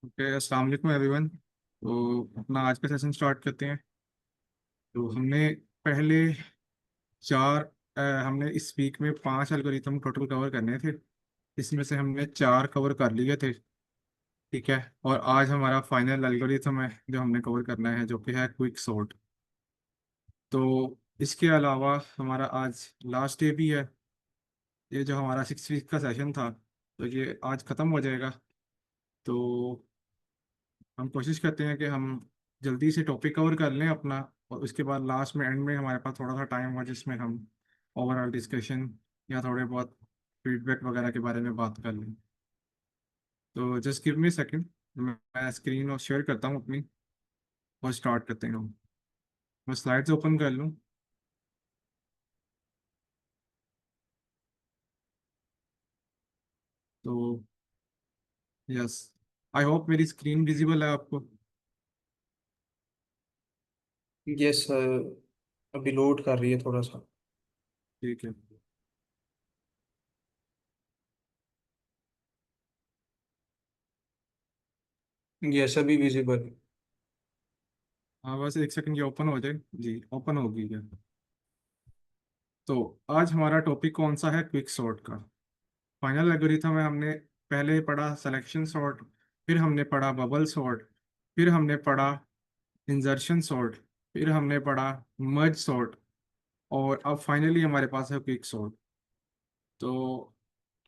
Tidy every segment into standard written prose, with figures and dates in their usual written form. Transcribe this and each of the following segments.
Okay, अस्सलाम वालेकुम everyone. तो अपना आज का सेशन स्टार्ट करते हैं। तो हमने पहले चार हमने इस वीक में 5 एल्गोरिथम टोटल कवर करने थे। इसमें से हमने 4 कवर कर लिए थे। ठीक है। और आज हमारा फाइनल एल्गोरिथम है जो हमने कवर करना है, जो कि है क्विक सॉर्ट। तो इसके अलावा हमारा आज लास्ट डे भी है। ये जो हमारा 6 वीक का सेशन था, तो ये आज ख़त्म हो जाएगा। तो हम कोशिश करते हैं कि हम जल्दी से टॉपिक कवर कर लें अपना, और उसके बाद लास्ट में एंड में हमारे पास थोड़ा सा टाइम हो जिसमें हम ओवरऑल डिस्कशन या थोड़े बहुत फीडबैक वगैरह के बारे में बात कर लें। तो जस्ट गिव मी सेकंड, मैं स्क्रीन और शेयर करता हूँ अपनी, और स्टार्ट करते हैं हम। मैं स्लाइड्स ओपन कर लूँ। तो यस, आई होप मेरी स्क्रीन विजिबल है आपको। Yes sir. अभी लोड कर रही है थोड़ा सा। ठीक है। यस अभी विजिबल है। हाँ, बस एक सेकंड ये ओपन हो जाए। जी, ओपन हो गई है। तो आज हमारा टॉपिक कौन सा है? क्विक सॉर्ट का फाइनल एल्गोरिथम है। हमने पहले पढ़ा सिलेक्शन सॉर्ट, फिर हमने पढ़ा बबल सॉर्ट, फिर हमने पढ़ा इंजर्शन सॉर्ट, फिर हमने पढ़ा मर्ज सॉर्ट, और अब फाइनली हमारे पास है क्विक सॉर्ट। तो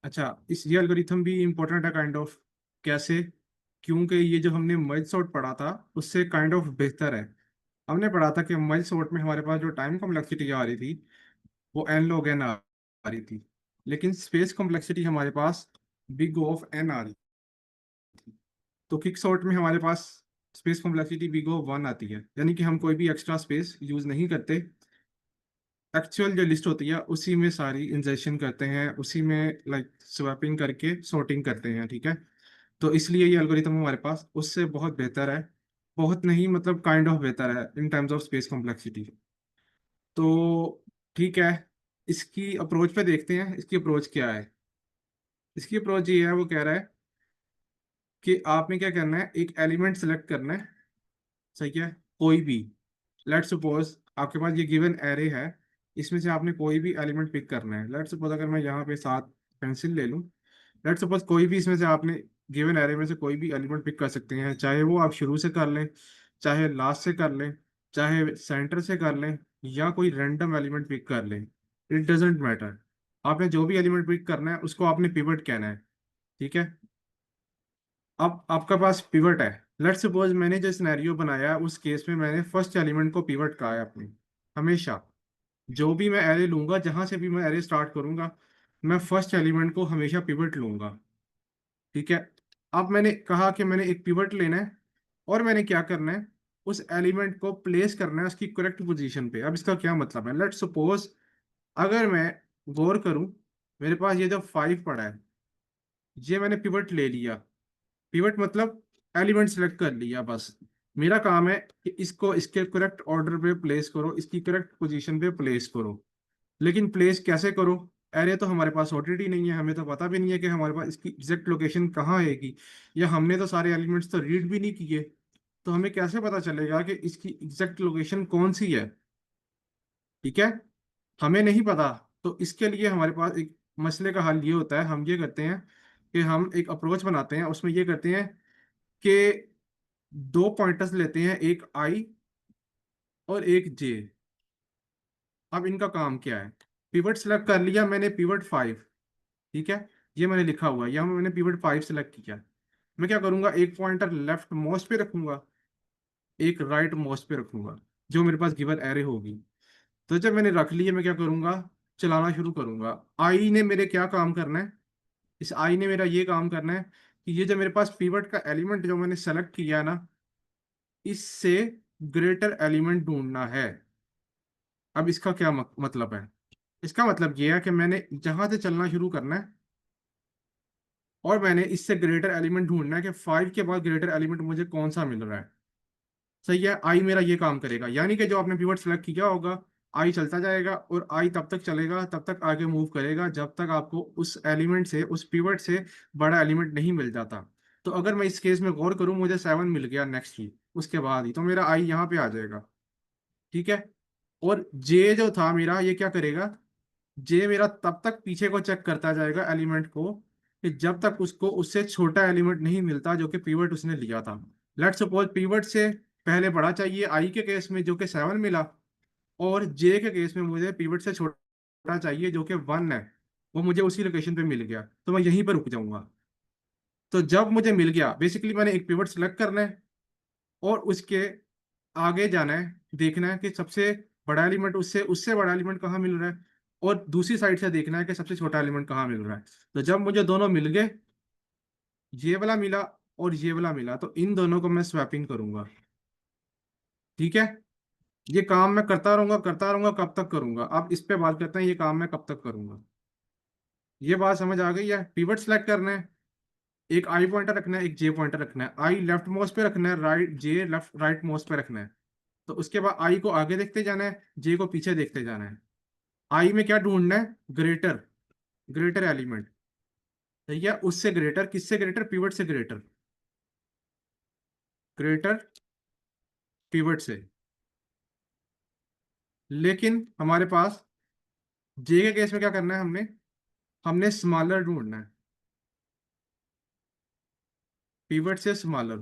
अच्छा, इस ये एल्गोरिथम भी इम्पोर्टेंट है काइंड ऑफ। कैसे? क्योंकि ये जो हमने मर्ज सॉर्ट पढ़ा था उससे काइंड ऑफ बेहतर है। हमने पढ़ा था कि मर्ज सॉर्ट में हमारे पास जो टाइम कॉम्प्लेक्सिटी आ रही थी वो एन लॉग एन आ रही थी, लेकिन स्पेस कॉम्प्लेक्सिटी हमारे पास बिग O ऑफ एन आ रही थी। तो क्विक सॉर्ट में हमारे पास स्पेस कॉम्प्लेक्सिटी बिग O 1 आती है, यानी कि हम कोई भी एक्स्ट्रा स्पेस यूज नहीं करते। एक्चुअल जो लिस्ट होती है उसी में सारी इंजर्शन करते हैं, उसी में लाइक स्वैपिंग करके सॉर्टिंग करते हैं। ठीक है। तो इसलिए ये एल्गोरिथम हमारे पास उससे बहुत बेहतर है। बहुत नहीं, मतलब काइंड ऑफ बेहतर है in terms of space complexity. तो ठीक है, इसकी अप्रोच पे देखते हैं इसकी अप्रोच क्या है। इसकी अप्रोच ये है, वो कह रहा है कि आपने क्या करना है, एक एलिमेंट सेलेक्ट करना है। सही है। कोई भी, लेट सपोज आपके पास ये गिवन एरे है, इसमें से आपने कोई भी एलिमेंट पिक करना है। लेट सपोज अगर मैं यहाँ पे 7 पेंसिल ले लूँ, लेट सपोज कोई भी इसमें से आपने गिवन एरे में से कोई भी एलिमेंट पिक कर सकते हैं, चाहे वो आप शुरू से कर लें, चाहे लास्ट से कर लें, चाहे सेंटर से कर लें, या कोई रैंडम एलिमेंट पिक कर लें। It doesn't matter. आपने जो भी एलिमेंट पिक करना है उसको आपने पिवट कहना है। ठीक है। अब आपका पास पिवट है। लेट्स सपोज मैंने जो सिनेरियो बनाया है उस केस में मैंने फर्स्ट एलिमेंट को पिवट कहा है अपने। हमेशा जो भी मैं एरे लूंगा, जहां से भी मैं एरे स्टार्ट करूंगा, मैं फर्स्ट एलिमेंट को हमेशा पिवट लूंगा। ठीक है। अब मैंने कहा कि मैंने एक पिवट लेना है, और मैंने क्या करना है, उस एलिमेंट को प्लेस करना है उसकी करेक्ट पोजीशन पे। अब इसका क्या मतलब है? लेट्स सपोज अगर मैं गौर करूं, मेरे पास ये जो 5 पड़ा है, ये मैंने पिवट ले लिया। पिवट मतलब एलिमेंट सेलेक्ट कर लिया बस। मेरा काम है कि इसको इसके करेक्ट ऑर्डर पे प्लेस करो, इसकी करेक्ट पोजीशन पे प्लेस करो। लेकिन प्लेस कैसे करो? एरे तो हमारे पास ऑलरेडी नहीं है, हमें तो पता भी नहीं है कि हमारे पास इसकी एग्जैक्ट लोकेशन कहाँ आएगी, या हमने तो सारे एलिमेंट्स तो रीड भी नहीं किए। तो हमें कैसे पता चलेगा कि इसकी एग्जैक्ट लोकेशन कौन सी है? ठीक है। हमें नहीं पता। तो इसके लिए हमारे पास एक मसले का हल ये होता है, हम ये करते हैं कि हम एक अप्रोच बनाते हैं, उसमें ये करते हैं कि 2 पॉइंटर्स लेते हैं, एक आई और एक जे। अब इनका काम क्या है? पिवट सेलेक्ट कर लिया मैंने, पिवट 5। ठीक है। ये मैंने लिखा हुआ है, यहाँ मैंने पिवट 5 सेलेक्ट किया। मैं क्या करूंगा, एक पॉइंटर लेफ्ट मोस्ट पे रखूंगा, एक राइट मोस्ट पे रखूंगा, जो मेरे पास गिवन एरे होगी। तो जब मैंने रख लिया, मैं क्या करूंगा, चलाना शुरू करूंगा। आई ने मेरे क्या काम करना है? इस आई ने मेरा ये काम करना है कि ये जो मेरे पास पिवट का एलिमेंट जो मैंने सेलेक्ट किया है ना, इससे ग्रेटर एलिमेंट ढूंढना है। अब इसका क्या मतलब है? इसका मतलब ये है कि मैंने जहां से चलना शुरू करना है, और मैंने इससे ग्रेटर एलिमेंट ढूंढना है कि 5 के बाद ग्रेटर एलिमेंट मुझे कौन सा मिल रहा है। सही है। आई मेरा ये काम करेगा, यानी कि जो आपने पिवट सेलेक्ट किया होगा, आई चलता जाएगा, और आई तब तक चलेगा, तब तक आगे मूव करेगा जब तक आपको उस एलिमेंट से, उस पिवट से बड़ा एलिमेंट नहीं मिल जाता। तो अगर मैं इस केस में गौर करूं, मुझे 7 मिल गया नेक्स्ट ही, उसके बाद ही तो मेरा आई यहाँ पे आ जाएगा। ठीक है। और जे जो था मेरा, ये क्या करेगा, जे मेरा तब तक पीछे को चेक करता जाएगा एलिमेंट को, कि जब तक उसको उससे छोटा एलिमेंट नहीं मिलता जो कि पीवट उसने लिया था। लेट सपोज पीवट से पहले बड़ा चाहिए आई के केस में, जो कि 7 मिला, और जे के केस में मुझे पीवट से छोटा चाहिए जो कि 1 है, वो मुझे उसी लोकेशन पे मिल गया, तो मैं यहीं पर रुक जाऊंगा। तो जब मुझे मिल गया, बेसिकली मैंने एक पिवट सेलेक्ट करना है और उसके आगे जाना है, देखना है कि सबसे बड़ा एलिमेंट उससे उससे बड़ा एलिमेंट कहाँ मिल रहा है, और दूसरी साइड से देखना है कि सबसे छोटा एलिमेंट कहाँ मिल रहा है। तो जब मुझे दोनों मिल गए, ये वाला मिला और ये वाला मिला, तो इन दोनों को मैं स्वैपिंग करूंगा। ठीक है। ये काम मैं करता रहूंगा, कब तक करूंगा, अब इस पे बात करते हैं, ये काम मैं कब तक करूंगा। ये बात समझ आ गई है। पिवट सेलेक्ट करना है, एक आई पॉइंटर रखना है, एक जे पॉइंटर रखना है, आई लेफ्ट मोस्ट पे रखना है, राइट जे लेफ्ट राइट मोस्ट पे रखना है। तो उसके बाद आई को आगे देखते जाना है, जे को पीछे देखते जाना है। आई में क्या ढूंढना है, ग्रेटर, ग्रेटर एलिमेंट। ठीक है, उससे ग्रेटर, किससे ग्रेटर, पिवट से ग्रेटर, ग्रेटर पिवट से। लेकिन हमारे पास जे के केस में क्या करना है, हमने हमने स्मॉलर ढूंढना है, पिवट से स्मॉलर।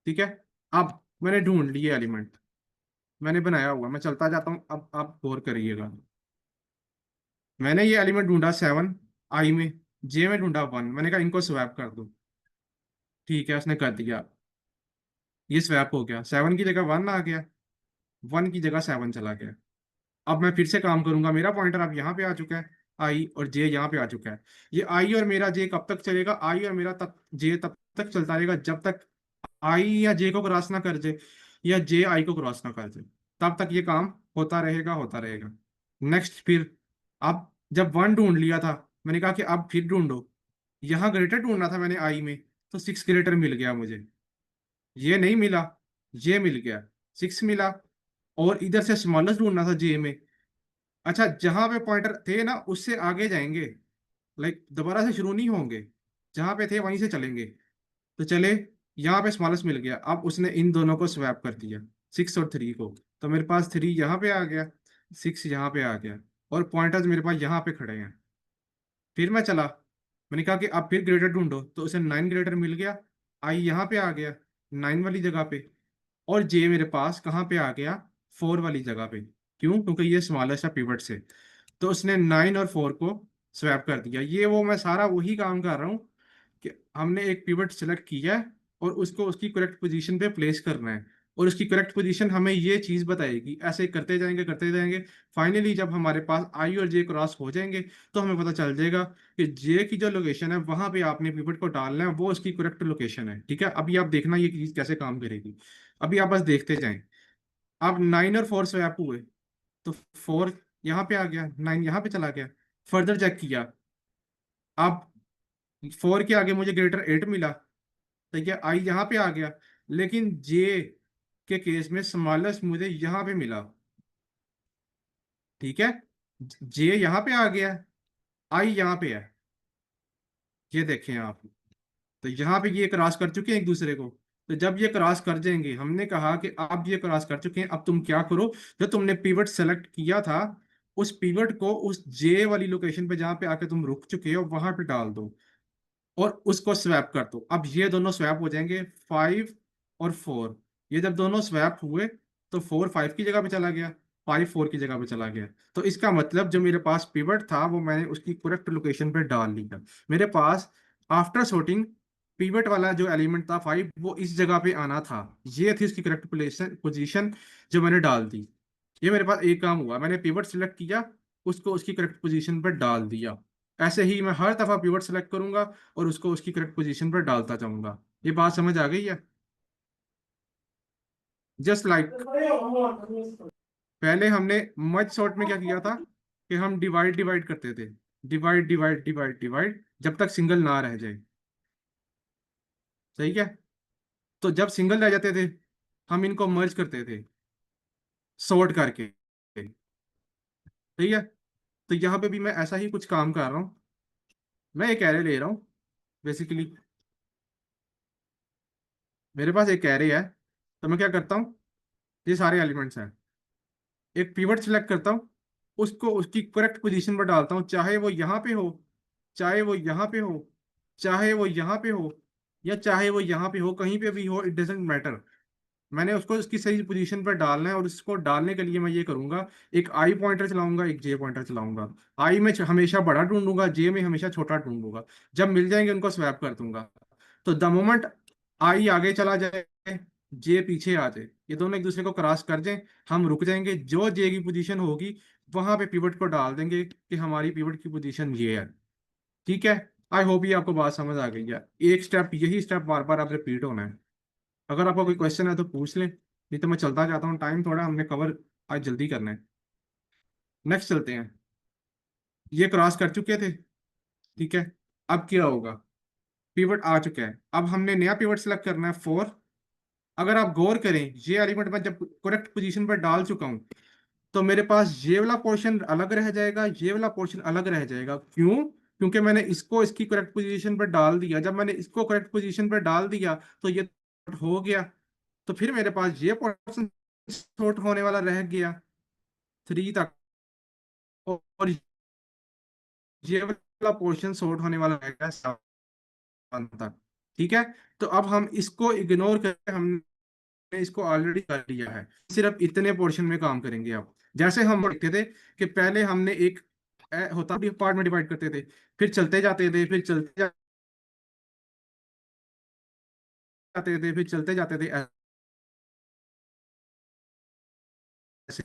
ठीक है। अब मैंने ढूंढ लिए एलिमेंट, मैंने बनाया हुआ, मैं चलता जाता हूँ, अब आप गौर करिएगा। मैंने ये एलिमेंट ढूंढा 7 आई में, जे में ढूंढा 1, मैंने कहा इनको स्वैप कर दो। ठीक है, उसने कर दिया, ये स्वैप हो गया, 7 की जगह 1 आ गया, 1 की जगह 7 चला गया। अब मैं फिर से काम करूंगा, मेरा पॉइंटर अब यहाँ पे आ चुका है, आई और जे यहाँ पे आ चुका है। ये आई और मेरा जे कब तक चलेगा, आई और मेरा तब जे तब तक चलता रहेगा जब तक आई या जे को क्रॉस ना कर जाए, या जे आई को क्रॉस ना कर जाए, तब तक ये काम होता रहेगा, होता रहेगा। नेक्स्ट फिर, अब जब 1 ढूंढ लिया था, मैंने कहा कि अब फिर ढूंढो। यहाँ ग्रेटर ढूंढना था मैंने आई में, तो 6 ग्रेटर मिल गया मुझे। ये नहीं मिला, ये मिल गया, 6 मिला। और इधर से स्मॉलेस्ट ढूंढना था जे में। अच्छा, जहां पे पॉइंटर थे ना, उससे आगे जाएंगे, लाइक दोबारा से शुरू नहीं होंगे, जहां पे थे वहीं से चलेंगे। तो चले, यहाँ पे स्मॉलेस्ट मिल गया, अब उसने इन दोनों को स्वैप कर दिया, 6 और 3 को। तो मेरे पास 3 यहाँ पे आ गया, 6 यहाँ पे आ गया, और पॉइंटर्स मेरे पास यहाँ पे खड़े हैं। फिर मैं चला, मैंने कहा कि अब फिर ग्रेटर ढूंढो, तो उसे 9 ग्रेटर मिल गया, आई यहाँ पे आ गया 9 वाली जगह पे, और जे मेरे पास कहाँ पे आ गया, 4 वाली जगह पे। क्यों, क्योंकि ये स्मॉलेस्ट है पिवट से। तो उसने 9 और 4 को स्वैप कर दिया। ये वो मैं सारा वही काम कर रहा हूँ कि हमने एक पिवट सेलेक्ट किया है और उसको उसकी करेक्ट पोजीशन पे प्लेस करना है, और उसकी करेक्ट पोजीशन हमें ये चीज बताएगी, ऐसे करते जाएंगे करते जाएंगे। फाइनली जब हमारे पास आई और जे क्रॉस हो जाएंगे, तो हमें पता चल जाएगा कि जे की जो लोकेशन है वहां पे आपने पिवट को डालना है, वो उसकी करेक्ट लोकेशन है। ठीक है, अभी आप देखना ये चीज कैसे काम करेगी। अभी आप बस देखते जाएं। अब 9 और 4 स्वैप हुए, तो 4 यहाँ पे आ गया, 9 यहाँ पे चला गया। फर्दर चेक किया, अब 4 के आगे मुझे ग्रेटर 8 मिला, ठीक है, आई यहाँ पे आ गया। लेकिन जे के केस में स्मॉलेस्ट मुझे यहाँ पे मिला। ठीक है, जे यहाँ पे आ गया, आई यहाँ पे है, ये देखें आप। तो यहाँ पे ये क्रॉस कर चुके हैं एक दूसरे को। तो जब ये क्रॉस कर जाएंगे, हमने कहा कि अब ये क्रॉस कर चुके हैं, अब तुम क्या करो, जो तुमने पिवट सेलेक्ट किया था, उस पिवट को उस जे वाली लोकेशन पे जहाँ पे आके तुम रुक चुके हो वहां पे डाल दो, और उसको स्वैप कर दो। अब ये दोनों स्वैप हो जाएंगे, 5 और 4। ये जब दोनों स्वैप हुए, तो 4 5 की जगह पे चला गया, 5 4 की जगह पे चला गया। तो इसका मतलब जो मेरे पास पिवट था वो मैंने उसकी करेक्ट लोकेशन पे डाल लिया। मेरे पास आफ्टर सॉर्टिंग पिवट वाला जो एलिमेंट था 5, वो इस जगह पे आना था, ये थी उसकी करेक्ट पोजीशन जो मैंने डाल दी। ये मेरे पास एक काम हुआ, मैंने पिवट सिलेक्ट किया, उसको उसकी करेक्ट पोजीशन पर डाल दिया। ऐसे ही मैं हर दफा पिवट सेलेक्ट करूंगा और उसको उसकी करेक्ट पोजीशन पर डालता जाऊंगा। ये बात समझ आ गई है। जस्ट लाइक पहले हमने मर्ज सॉर्ट में क्या किया था, कि हम डिवाइड डिवाइड करते थे, डिवाइड डिवाइड डिवाइड डिवाइड, जब तक सिंगल ना रह जाए। सही है। तो जब सिंगल रह जाते थे, हम इनको मर्ज करते थे सॉर्ट करके। ठीक है। तो यहाँ पे भी मैं ऐसा ही कुछ काम कर रहा हूँ। मैं एक एरे ले रहा हूँ बेसिकली, मेरे पास एक कैरे है, तो मैं क्या करता हूँ, ये सारे एलिमेंट्स हैं, एक पिवट सिलेक्ट करता हूँ, उसको उसकी करेक्ट पोजीशन पर डालता हूँ, चाहे वो यहाँ पे हो, चाहे वो यहाँ पे हो, चाहे वो यहाँ पे हो, या चाहे वो यहाँ पे हो, कहीं पे भी हो, इट डजेंट मैटर। मैंने उसको उसकी सही पोजीशन पर डालना है, और उसको डालने के लिए मैं ये करूंगा, एक आई पॉइंटर चलाऊंगा, एक जे पॉइंटर चलाऊंगा। आई में हमेशा बड़ा ढूंढूंगा, जे में हमेशा छोटा ढूंढूंगा। जब मिल जाएंगे उनको स्वैप कर दूंगा। तो द मोमेंट आई आगे चला जाए, जे पीछे आ जाए, ये दोनों एक दूसरे को क्रॉस कर जाएं, हम रुक जाएंगे, जो जे की पोजीशन होगी वहां पे पिवट को डाल देंगे कि हमारी पिवट की पोजीशन ये है। ठीक है। आई होप ये आपको बात समझ आ गई है। एक स्टेप, यही स्टेप बार बार आप रिपीट होना है। अगर आपका कोई क्वेश्चन है तो पूछ लें, नहीं तो मैं चलता जाता हूँ, टाइम थोड़ा हमने कवर आज जल्दी करना है। नेक्स्ट चलते हैं। ये क्रॉस कर चुके थे, ठीक है। अब क्या होगा, पिवट आ चुका है, अब हमने नया पिवट सेलेक्ट करना है 4। अगर आप गौर करें, ये एलिमेंट मैं जब करेक्ट पोजीशन पर डाल चुका हूँ, तो मेरे पास ये वाला पोर्शन अलग रह जाएगा, ये वाला पोर्शन अलग रह जाएगा। क्यों? क्योंकि मैंने इसको इसकी करेक्ट पोजीशन पर डाल दिया। जब मैंने इसको करेक्ट पोजीशन पर डाल दिया तो ये हो गया। तो फिर मेरे पास ये पोर्शन शॉर्ट होने वाला रह गया 3 तक, और ये वाला पोर्शन शॉर्ट होने वाला रहेगा 7 तक। ठीक है। तो अब हम इसको इग्नोर करके हमने इसको ऑलरेडी कर लिया है, सिर्फ इतने पोर्शन में काम करेंगे। अब जैसे हम देखते थे कि पहले हमने एक होता भी पार्ट में डिवाइड करते थे, फिर चलते जाते थे, फिर चलते जाते थे, फिर चलते जाते थे, ऐसे।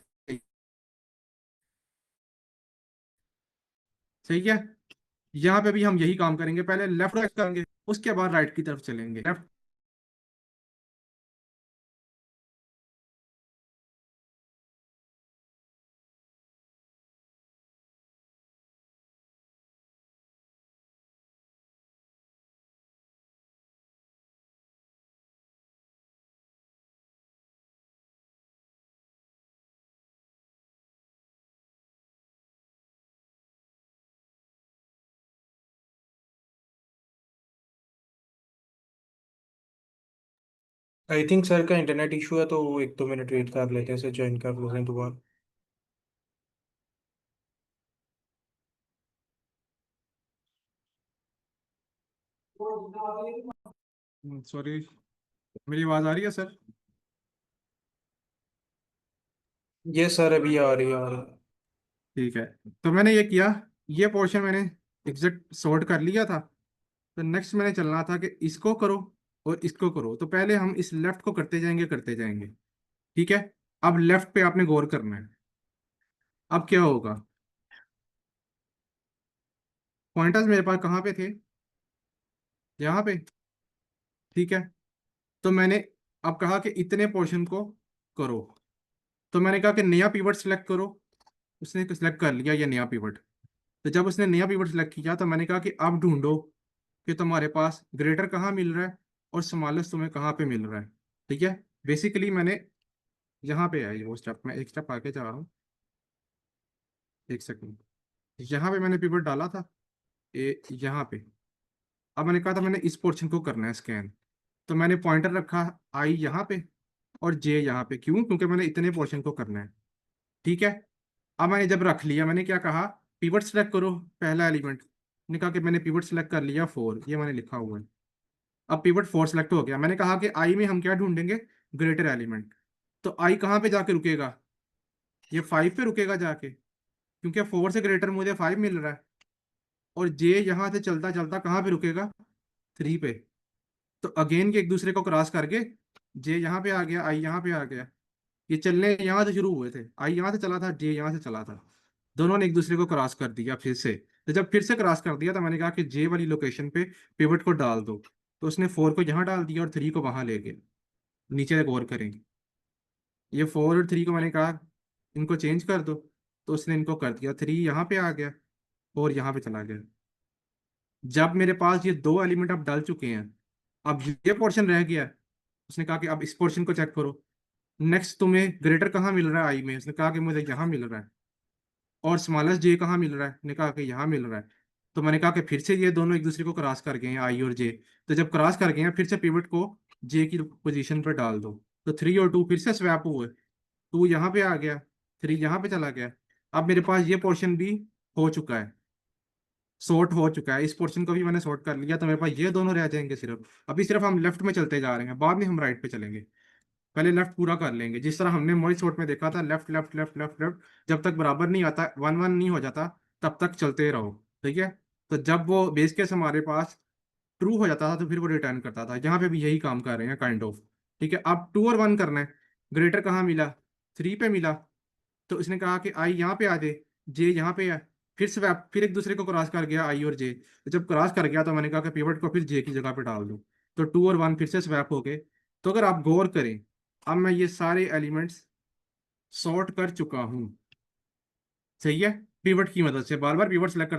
सही है। यहाँ पे भी हम यही काम करेंगे, पहले लेफ्ट राइट करेंगे, उसके बाद राइट की तरफ चलेंगे। लेफ्ट, आई थिंक सर का इंटरनेट इशू है, तो वो 1-2 मिनट वेट कर लेते हैं, सर ज्वाइन कर लेते हैं दोबारा। सॉरी, मेरी आवाज आ रही है सर? ये सर अभी आ रही है, आ रही है। ठीक है। तो मैंने ये किया, ये पोर्शन मैंने एग्जैक्ट सॉर्ट कर लिया था। तो नेक्स्ट मैंने चलना था कि इसको करो और इसको करो। तो पहले हम इस लेफ्ट को करते जाएंगे, करते जाएंगे। ठीक है। अब लेफ्ट पे आपने गौर करना है। अब क्या होगा, पॉइंटर्स मेरे पास कहाँ पे थे, यहाँ पे। ठीक है। तो मैंने अब कहा कि इतने पोर्शन को करो। तो मैंने कहा कि नया पिवट सिलेक्ट करो, उसने सिलेक्ट कर लिया ये नया पिवट। तो जब उसने नया पिवट सिलेक्ट किया तो मैंने कहा कि अब ढूंढो कि तुम्हारे पास ग्रेटर कहाँ मिल रहा है और स्मॉलेस्ट तुम्हें कहाँ पे मिल रहा है। ठीक है। बेसिकली मैंने यहाँ पे आई वो स्टेप, मैं एक स्टेप आगे जा रहा हूँ, एक सेकंड। यहाँ पे मैंने पिवट डाला था, यहाँ पे। अब मैंने कहा था मैंने इस पोर्शन को करना है स्कैन। तो मैंने पॉइंटर रखा आई यहाँ पे और जे यहाँ पे। क्यों? क्योंकि मैंने इतने पोर्शन को करना है। ठीक है। अब मैंने जब रख लिया, मैंने क्या कहा, पिवट सेलेक्ट करो, पहला एलिमेंट। मैंने कहा कि मैंने पिवट सेलेक्ट कर लिया 4, ये मैंने लिखा हुआ है। अब पिवट 4 सेलेक्ट हो गया। मैंने कहा कि आई में हम क्या ढूंढेंगे, ग्रेटर एलिमेंट। तो आई कहाँ पे जाके रुकेगा, ये 5 पे रुकेगा जाके, क्योंकि 4 से ग्रेटर मुझे 5 मिल रहा है। और जे यहाँ से चलता चलता कहाँ पे रुकेगा, 3 पे। तो अगेन ये एक दूसरे को क्रॉस करके जे यहाँ पे आ गया, आई यहाँ पे आ गया। ये चलने यहाँ से शुरू हुए थे, आई यहाँ से चला था, जे यहाँ से चला था। दोनों ने एक दूसरे को क्रॉस कर दिया फिर से। तो जब फिर से क्रॉस कर दिया तो मैंने कहा कि जे वाली लोकेशन पे पिवट को डाल दो। तो उसने 4 को यहाँ डाल दिया और 3 को वहां ले गए। नीचे गौर करेंगे, ये 4 और 3 को मैंने कहा इनको चेंज कर दो, तो उसने इनको कर दिया, 3 यहाँ पे आ गया और यहाँ पे चला गया। जब मेरे पास ये दो एलिमेंट अब डाल चुके हैं, अब ये पोर्शन रह गया है। उसने कहा कि अब इस पोर्शन को चेक करो। नेक्स्ट तुम्हें ग्रेटर कहाँ मिल रहा है आई में, उसने कहा कि मुझे यहाँ मिल रहा है। और स्मॉलेस्ट जे कहाँ मिल रहा है, ने कहा कि यहाँ मिल रहा है। तो मैंने कहा कि फिर से ये दोनों एक दूसरे को क्रॉस कर गए हैं, आई और जे। तो जब क्रॉस कर गए हैं, फिर से पिवट को जे की पोजीशन पर डाल दो। तो 3 और 2 फिर से स्वैप हुए, 2 यहाँ पे आ गया, 3 यहाँ पे चला गया। अब मेरे पास ये पोर्शन भी हो चुका है, सॉर्ट हो चुका है, इस पोर्शन को भी मैंने सॉर्ट कर लिया। तो मेरे पास ये दोनों रह जाएंगे सिर्फ। अभी सिर्फ हम लेफ्ट में चलते जा रहे हैं, बाद में हम राइट पे चलेंगे। पहले लेफ्ट पूरा कर लेंगे, जिस तरह हमने मोई शॉट में देखा था, left left left left left, जब तक बराबर नहीं आता, 1-1 नहीं हो जाता, तब तक चलते रहो। ठीक है। तो जब वो बेस केस हमारे पास ट्रू हो जाता था तो फिर वो रिटर्न करता था। यहाँ पे भी यही काम कर रहे हैं काइंड ऑफ। ठीक है, अब 2 और 1 करना है। ग्रेटर कहाँ मिला? 3 पे मिला। तो इसने कहा कि आई यहाँ पे आ जाए, जे यहाँ पे है। फिर स्वैप, फिर एक दूसरे को क्रॉस कर गया आई और जे। तो जब क्रॉस कर गया तो मैंने कहा कि पिवट को फिर जे की जगह पे डाल दो। तो 2 और 1 फिर से स्वैप हो गए। तो अगर आप गौर करें, अब मैं ये सारे एलिमेंट्स सॉर्ट कर चुका हूँ। सही है। पिवट की मदद से बार बार पिवट सेलेक्ट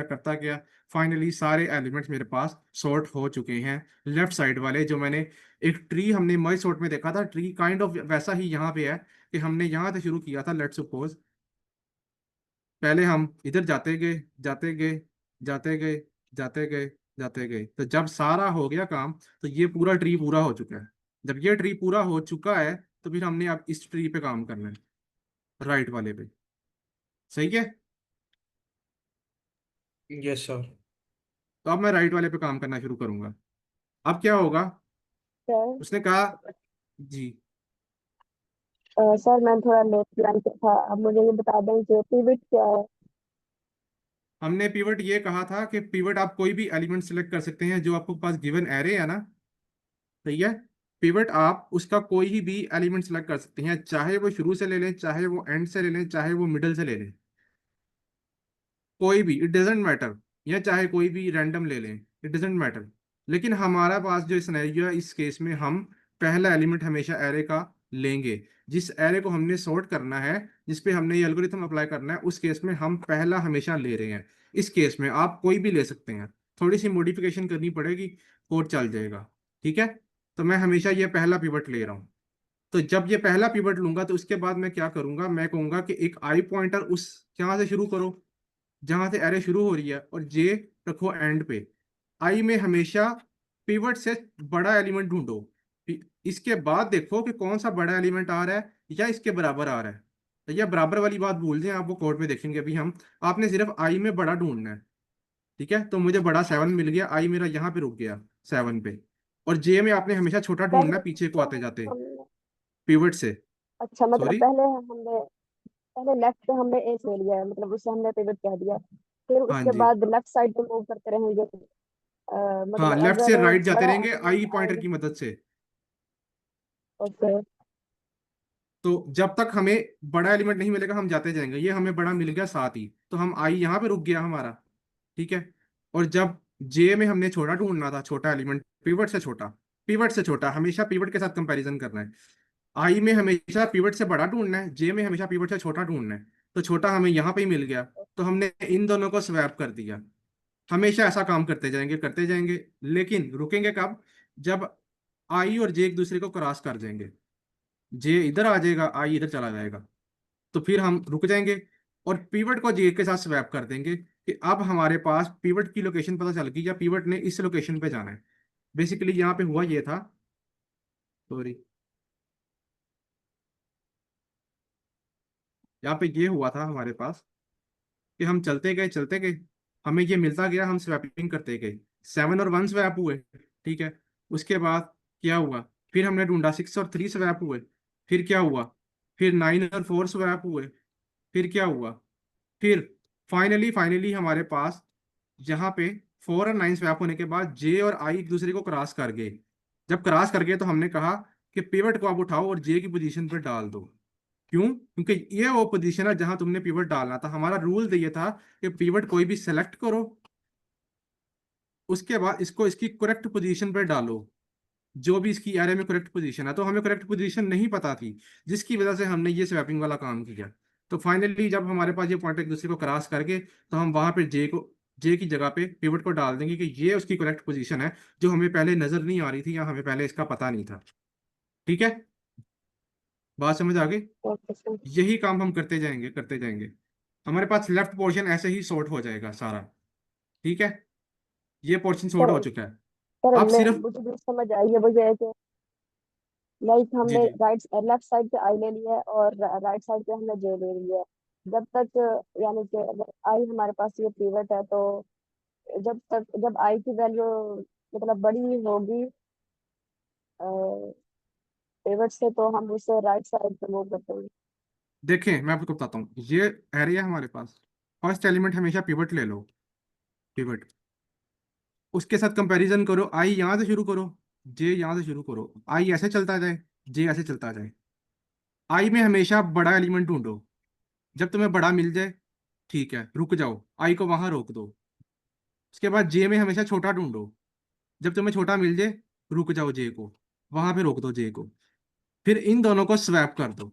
करता गया। फाइनली सारे एलिमेंट्स मेरे पास सॉर्ट हो चुके हैं। लेफ्ट साइड वाले जो मैंने एक ट्री हमने मर्ज सॉर्ट में देखा था, ट्री काइंड ऑफ वैसा ही यहाँ पे है कि हमने यहाँ से शुरू किया था। लेट्स सपोज पहले हम इधर जाते गए, जाते गए, जाते गए, जाते गए, जाते गए। तो जब सारा हो गया काम, तो ये पूरा ट्री पूरा हो चुका है। जब ये ट्री पूरा हो चुका है, तो फिर हमने अब इस ट्री पे काम करना है, राइट वाले पे। सही है। Yes sir. तो अब मैं राइट वाले पे काम करना शुरू करूंगा। अब क्या होगा? सर। उसने कहा जी। सर मैं थोड़ा लेट प्लान पे था, अब मुझे ये बता दें कि पिवट क्या है। हमने पिवट ये कहा था कि पिवट आप कोई भी एलिमेंट सेलेक्ट कर सकते हैं जो आपको पास गिवन एरे है ना। सही है। पिवट आप उसका कोई भी एलिमेंट सेलेक्ट कर सकते हैं, चाहे वो शुरू से ले लें, चाहे वो एंड से ले लें, चाहे वो मिडल से ले लें। कोई भी, इट डजेंट मैटर। या चाहे कोई भी रैंडम ले लें, इट डजेंट मैटर। लेकिन हमारा पास जो सिनेरियो है, इस केस में हम पहला एलिमेंट हमेशा एरे का लेंगे। जिस एरे को हमने सॉर्ट करना है, जिस पे हमने ये एल्गोरिथम अप्लाई करना है, उस केस में हम पहला हमेशा ले रहे हैं। इस केस में आप कोई भी ले सकते हैं, थोड़ी सी मॉडिफिकेशन करनी पड़ेगी, कोड चल जाएगा। ठीक है। तो मैं हमेशा ये पहला पिवट ले रहा हूँ। तो जब ये पहला पिवट लूंगा तो उसके बाद मैं क्या करूंगा, मैं कहूंगा कि एक आई पॉइंटर उस यहाँ से शुरू करो जहां से एरे शुरू हो रही है, और जे रखो एंड पे। आई में हमेशा पिवट से बड़ा एलिमेंट ढूंढो। इसके बाद देखो कि कौन सा बड़ा एलिमेंट आ रहा है या इसके बराबर आ रहा है। तो यह बराबर वाली बात भूल जाए, आप वो कोड में देखेंगे अभी हम। आपने सिर्फ आई में बड़ा ढूंढना है। ठीक है। तो मुझे बड़ा 7 मिल गया, आई मेरा यहाँ पे रुक गया 7 पे। और जे में आपने हमेशा छोटा ढूंढना पहले है पीछे को तो आते जाते, हमने, पिवट से। अच्छा मतलब सॉरी। पहले लेफ्ट पे हमने एज ले लिया है, मतलब उसे हमने पिवट कह दिया। फिर हाँ उसके जी। बाद लेफ्ट साइड पे मूव करते रहेंगे। हाँ, मतलब लेफ्ट से अगर राइट जाते बड़ा रहेंगे आई एलिमेंट पॉइंटर आएगा। की मदद से। ओके। तो जब तक हमें बड़ा एलिमेंट नहीं मिलेगा हम जाते जाएंगे। ये हमें बड़ा मिल गया साथ ही, तो हम आई यहाँ पे रुक गया हमारा। ठीक है। और जब जे में हमने छोटा ढूंढना था, छोटा एलिमेंट, पिवट से छोटा, पिवट से छोटा, हमेशा पिवट के साथ कंपैरिजन करना है। आई में हमेशा पिवट से बड़ा ढूंढना है, जे में हमेशा पिवट से छोटा ढूंढना है। तो छोटा हमें यहाँ पे ही मिल गया, तो हमने इन दोनों को स्वैप कर दिया। हमेशा ऐसा काम करते जाएंगे, करते जाएंगे। लेकिन रुकेंगे कब? जब आई और जे एक दूसरे को क्रॉस कर जाएंगे। जे इधर आ जाएगा, आई इधर चला जाएगा। तो फिर हम रुक जाएंगे और पीवट को जे के साथ स्वैप कर देंगे कि अब हमारे पास पीवट की लोकेशन पता चल गई, या पीवट ने इस लोकेशन पे जाना है। बेसिकली यहाँ पे हुआ ये था। सॉरी। यहाँ पे ये हुआ था हमारे पास कि हम चलते गए, चलते गए, हमें ये मिलता गया, हम स्वैपिंग करते गए। 7 और 1 स्वैप हुए। ठीक है। उसके बाद क्या हुआ? फिर हमने ढूंढा 6 और 3 स्वैप हुए। फिर क्या हुआ? फिर 9 और 4 स्वैप हुए। फिर क्या हुआ? फिर फाइनली फाइनली हमारे पास यहाँ पे 4 और 9 स्वैप होने के बाद जे और आई एक दूसरे को क्रॉस कर गए। जब क्रॉस कर गए तो हमने कहा कि पिवट को आप उठाओ और जे की पोजीशन पर डाल दो। क्यों? क्योंकि ये वो पोजीशन है जहां तुमने पिवट डालना था। हमारा रूल ये था कि पिवट कोई भी सेलेक्ट करो, उसके बाद इसको इसकी करेक्ट पोजीशन पर डालो, जो भी इसकी एरे में करेक्ट पोजीशन है। तो हमें करेक्ट पोजीशन नहीं पता थी, जिसकी वजह से हमने ये स्वैपिंग वाला काम किया। तो फाइनली जब हमारे पास ये पॉइंट एक दूसरे को क्रॉस करके, तो हम वहां पे जे की जगह पे पिवट को डाल देंगे कि ये उसकी करेक्ट पोजीशन है, जो हमें पहले नजर नहीं आ रही थी या हमें पहले इसका पता नहीं था। ठीक है। बात समझ आ गई? Okay sir. यही काम हम करते जाएंगे, करते जाएंगे। हमारे पास लेफ्ट पोर्शन ऐसे ही सॉर्ट हो जाएगा सारा। ठीक है। ये पोर्शन सॉर्ट हो सर चुका है। सर अब मैं सिर्फ मुझे जो समझ आई है वो ये है कि लाइक जी हमने जी राइट लेफ्ट साइड पे आई ले लिया है और राइट साइड पे हमने जे ले लिया है। जब तक यानी कि अगर आई हमारे पास ये पिवट है तो जब आई की वैल्यू मतलब बड़ी होगी पिवट से तो हम उसे राइट साइड पे मूव कर देंगे। देखें, मैं आपको बताता हूँ। ये एरिया हमारे पास, फर्स्ट एलिमेंट हमेशा पिवट ले लो, पिवट। उसके साथ कंपैरिजन करो, आई यहाँ से शुरू करो, जे यहाँ से शुरू करो, आई ऐसे चलता जाए, जे ऐसे चलता जाए। आई में हमेशा बड़ा एलिमेंट ढूंढो। जब तुम्हें बड़ा मिल जाए, ठीक है, रुक जाओ, आई को वहां रोक दो। उसके बाद जे में हमेशा छोटा ढूंढो। जब तुम्हें छोटा मिल जाए, रुक जाओ, जे को वहां पे रोक दो, जे को। फिर इन दोनों को स्वैप कर दो।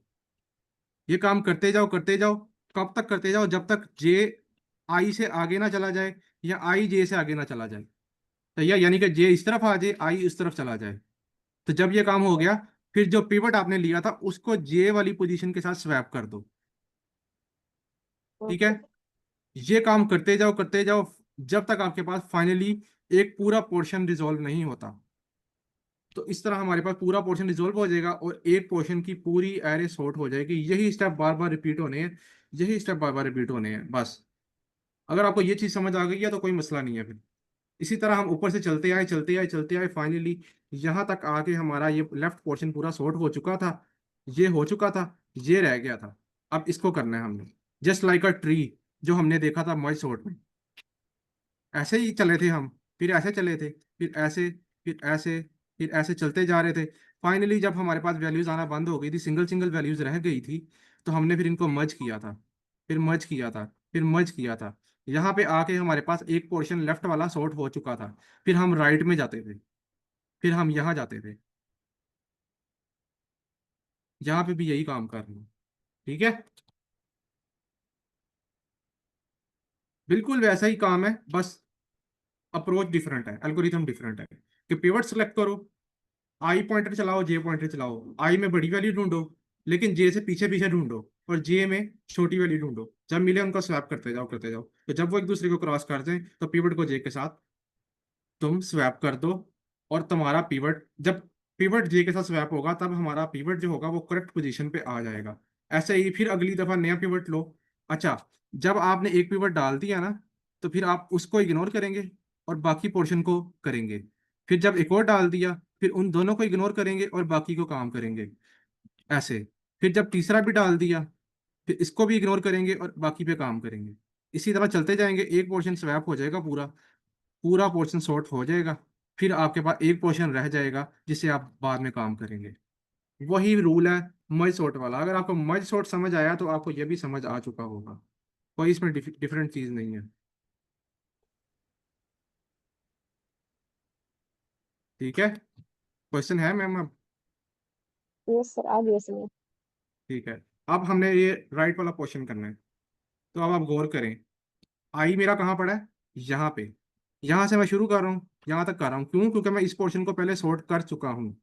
ये काम करते जाओ, करते जाओ। कब तक करते जाओ? जब तक जे आई से आगे ना चला जाए, या आई जे से आगे ना चला जाए। तो यह यानी कि जे इस तरफ आ जाए, आई इस तरफ चला जाए। तो जब ये काम हो गया, फिर जो पिवट आपने लिया था उसको जे वाली पोजीशन के साथ स्वैप कर दो। ठीक है? ओके। ये काम करते जाओ, करते जाओ, जब तक आपके पास फाइनली एक पूरा पोर्शन रिजॉल्व नहीं होता। तो इस तरह हमारे पास पूरा पोर्शन रिजॉल्व हो जाएगा और एक पोर्शन की पूरी एरे सॉर्ट हो जाएगी। यही स्टेप बार बार रिपीट होने हैं, यही स्टेप बार बार रिपीट होने हैं, बस। अगर आपको ये चीज समझ आ गई है तो कोई मसला नहीं है फिर। इसी तरह हम ऊपर से चलते आए, चलते आए, चलते आए, फाइनली यहाँ तक आके हमारा ये लेफ्ट पोर्शन पूरा सॉर्ट हो चुका था। ये हो चुका था, ये रह गया था। अब इसको करना है हमने, जस्ट लाइक अ ट्री, जो हमने देखा था मर्ज सॉर्ट में। ऐसे ही चले थे हम, फिर ऐसे चले थे, फिर ऐसे, फिर ऐसे, फिर ऐसे चलते जा रहे थे। फाइनली जब हमारे पास वैल्यूज आना बंद हो गई थी, सिंगल सिंगल वैल्यूज रह गई थी, तो हमने फिर इनको मर्ज किया था, फिर मर्ज किया था, फिर मर्ज किया था। यहाँ पे आके हमारे पास एक पोर्शन लेफ्ट वाला सॉर्ट हो चुका था। फिर हम राइट में जाते थे, फिर हम यहाँ जाते थे। यहाँ पे भी यही काम कर रहे हैं। ठीक है? बिल्कुल वैसा ही काम है, बस अप्रोच डिफरेंट है, एल्गोरिथम डिफरेंट है। कि पिवट सेलेक्ट करो, आई पॉइंटर चलाओ, जे पॉइंटर चलाओ। आई में बड़ी वैल्यू ढूंढो, लेकिन जे से पीछे पीछे ढूंढो। और जे में छोटी वैल्यू ढूंढो। जब मिले उनको स्वैप करते जाओ, करते जाओ। तो जब वो एक दूसरे को क्रॉस कर दें, तो पिवट को जे के साथ तुम स्वैप कर दो। और तुम्हारा पिवट, जब पिवट जे के साथ स्वैप होगा, तब हमारा पिवट जो होगा वो करेक्ट पोजीशन पे आ जाएगा। ऐसे ही फिर अगली दफा नया पिवट लो। अच्छा, जब आपने एक पिवट डाल दिया ना, तो फिर आप उसको इग्नोर करेंगे और बाकी पोर्शन को करेंगे। फिर जब एक और डाल दिया, फिर उन दोनों को इग्नोर करेंगे और बाकी को काम करेंगे, ऐसे। फिर जब तीसरा भी डाल दिया, फिर इसको भी इग्नोर करेंगे और बाकी पे काम करेंगे। इसी तरह चलते जाएंगे, एक पोर्शन स्वैप हो जाएगा पूरा, पूरा पोर्शन सॉर्ट हो जाएगा। फिर आपके पास एक पोर्शन रह जाएगा जिसे आप बाद में काम करेंगे। वही रूल है मर्ज सॉर्ट वाला। अगर आपको मर्ज सॉर्ट समझ आया तो आपको यह भी समझ आ चुका होगा। कोई इसमें डिफरेंट चीज नहीं है। ठीक है? क्वेश्चन है मैम अब? यस सर आ गया समझ। ठीक है। अब हमने ये राइट वाला क्वेश्चन करना है। तो अब आप गौर करें, आई मेरा कहाँ पड़ा है? यहाँ पे। यहाँ से मैं शुरू कर रहा हूँ, यहाँ तक कर रहा हूँ। क्यों? क्योंकि मैं इस पोर्शन को पहले सॉर्ट कर चुका हूँ।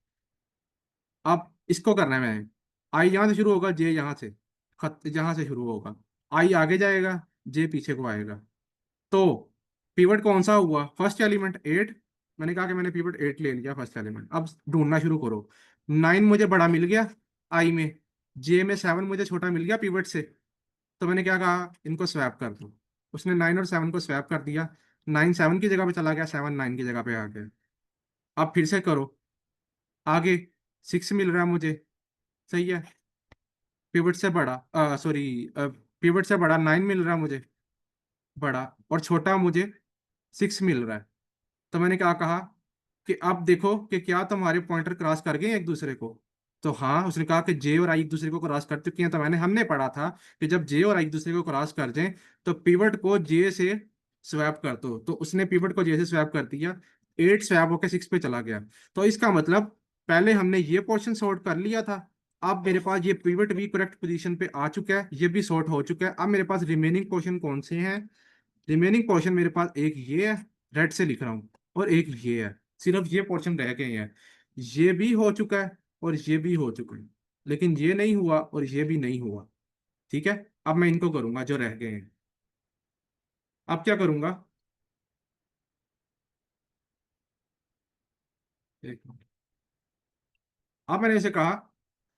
अब इसको करना है मैंने। आई यहाँ से शुरू होगा, जे यहाँ से, खत यहाँ से शुरू होगा। आई आगे जाएगा, जे पीछे को आएगा। तो पिवट कौन सा हुआ? First element 8। मैंने कहा कि मैंने पिवट 8 ले लिया, फर्स्ट एलिमेंट। अब ढूंढना शुरू करो। 9 मुझे बड़ा मिल गया आई में, जे में 7 मुझे छोटा मिल गया पिवट से। तो मैंने क्या कहा, इनको स्वैप कर दो। उसने 9 और 7 को स्वैप कर दिया। 9 7 की जगह पे चला गया, 7 9 की जगह पे आ गया। अब फिर से करो, आगे 6 मिल रहा है मुझे। सही है। पिवट से बड़ा, सॉरी, पिवट से बड़ा 9 मिल रहा है मुझे, बड़ा। और छोटा मुझे 6 मिल रहा है। तो मैंने क्या कहा कि अब देखो कि क्या तुम्हारे पॉइंटर क्रॉस कर गए एक दूसरे को? तो हाँ, उसने कहा कि जे और आई एक दूसरे को क्रॉस कर चुके हैं। तो हमने पढ़ा था कि जब जे और आई एक दूसरे को क्रॉस कर दें, तो पिवट को जे से स्वैप कर दो। तो उसने पिवट को जे से स्वैप कर दिया, 8 स्वैप होकर 6 पे चला गया। तो इसका मतलब पहले हमने ये पोर्शन सॉर्ट कर लिया था। अब मेरे पास ये पिवट भी करेक्ट पोजीशन पे आ चुका है, ये भी सॉर्ट हो चुका है। अब मेरे पास रिमेनिंग पोर्शन कौन से हैं? रिमेनिंग पोर्शन मेरे पास एक ये है, रेड से लिख रहा हूँ, और एक ये है। सिर्फ ये पोर्शन रह गए हैं। ये भी हो चुका है और ये भी हो चुका है, लेकिन ये नहीं हुआ और ये भी नहीं हुआ। ठीक है? अब मैं इनको करूंगा जो रह गए हैं। अब क्या करूंगा? एक मिनट। अब मैंने इसे कहा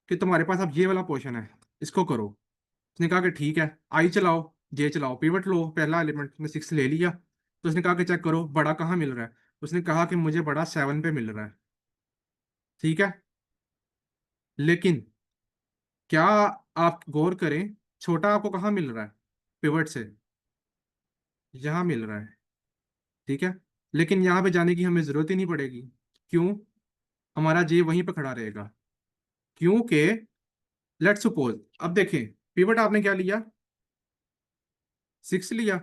कि तुम्हारे पास अब ये वाला पोर्शन है, इसको करो। उसने कहा कि ठीक है, आई चलाओ, जे चलाओ, पिवट लो, पहला एलिमेंट ने 6 ले लिया। तो उसने कहा कि चेक करो बड़ा कहाँ मिल रहा है। उसने कहा कि मुझे बड़ा 7 पे मिल रहा है। ठीक है, लेकिन क्या आप गौर करें, छोटा आपको कहाँ मिल रहा है? पिवट से यहाँ मिल रहा है। ठीक है, लेकिन यहाँ पे जाने की हमें जरूरत ही नहीं पड़ेगी। क्यों? हमारा जे वहीं पे खड़ा रहेगा। क्योंकि लेट्स सपोज, अब देखें, पिवट आपने क्या लिया? 6 लिया।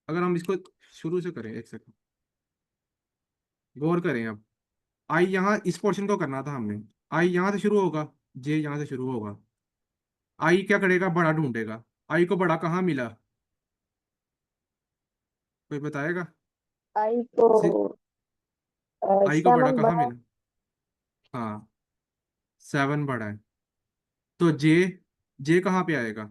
अगर हम इसको शुरू से करें, एक सेकंड गौर करें। अब आई यहाँ इस पोर्शन को करना था हमने। आई यहाँ से शुरू होगा, जे यहाँ से शुरू होगा। आई क्या करेगा? बड़ा ढूंढेगा। आई को बड़ा कहाँ मिला? कोई बताएगा? आई को सिर्फ आई को बड़ा 7 कहाँ बड़ा। मिला? हाँ, 7 बड़ा है। तो जे, जे कहाँ पे आएगा?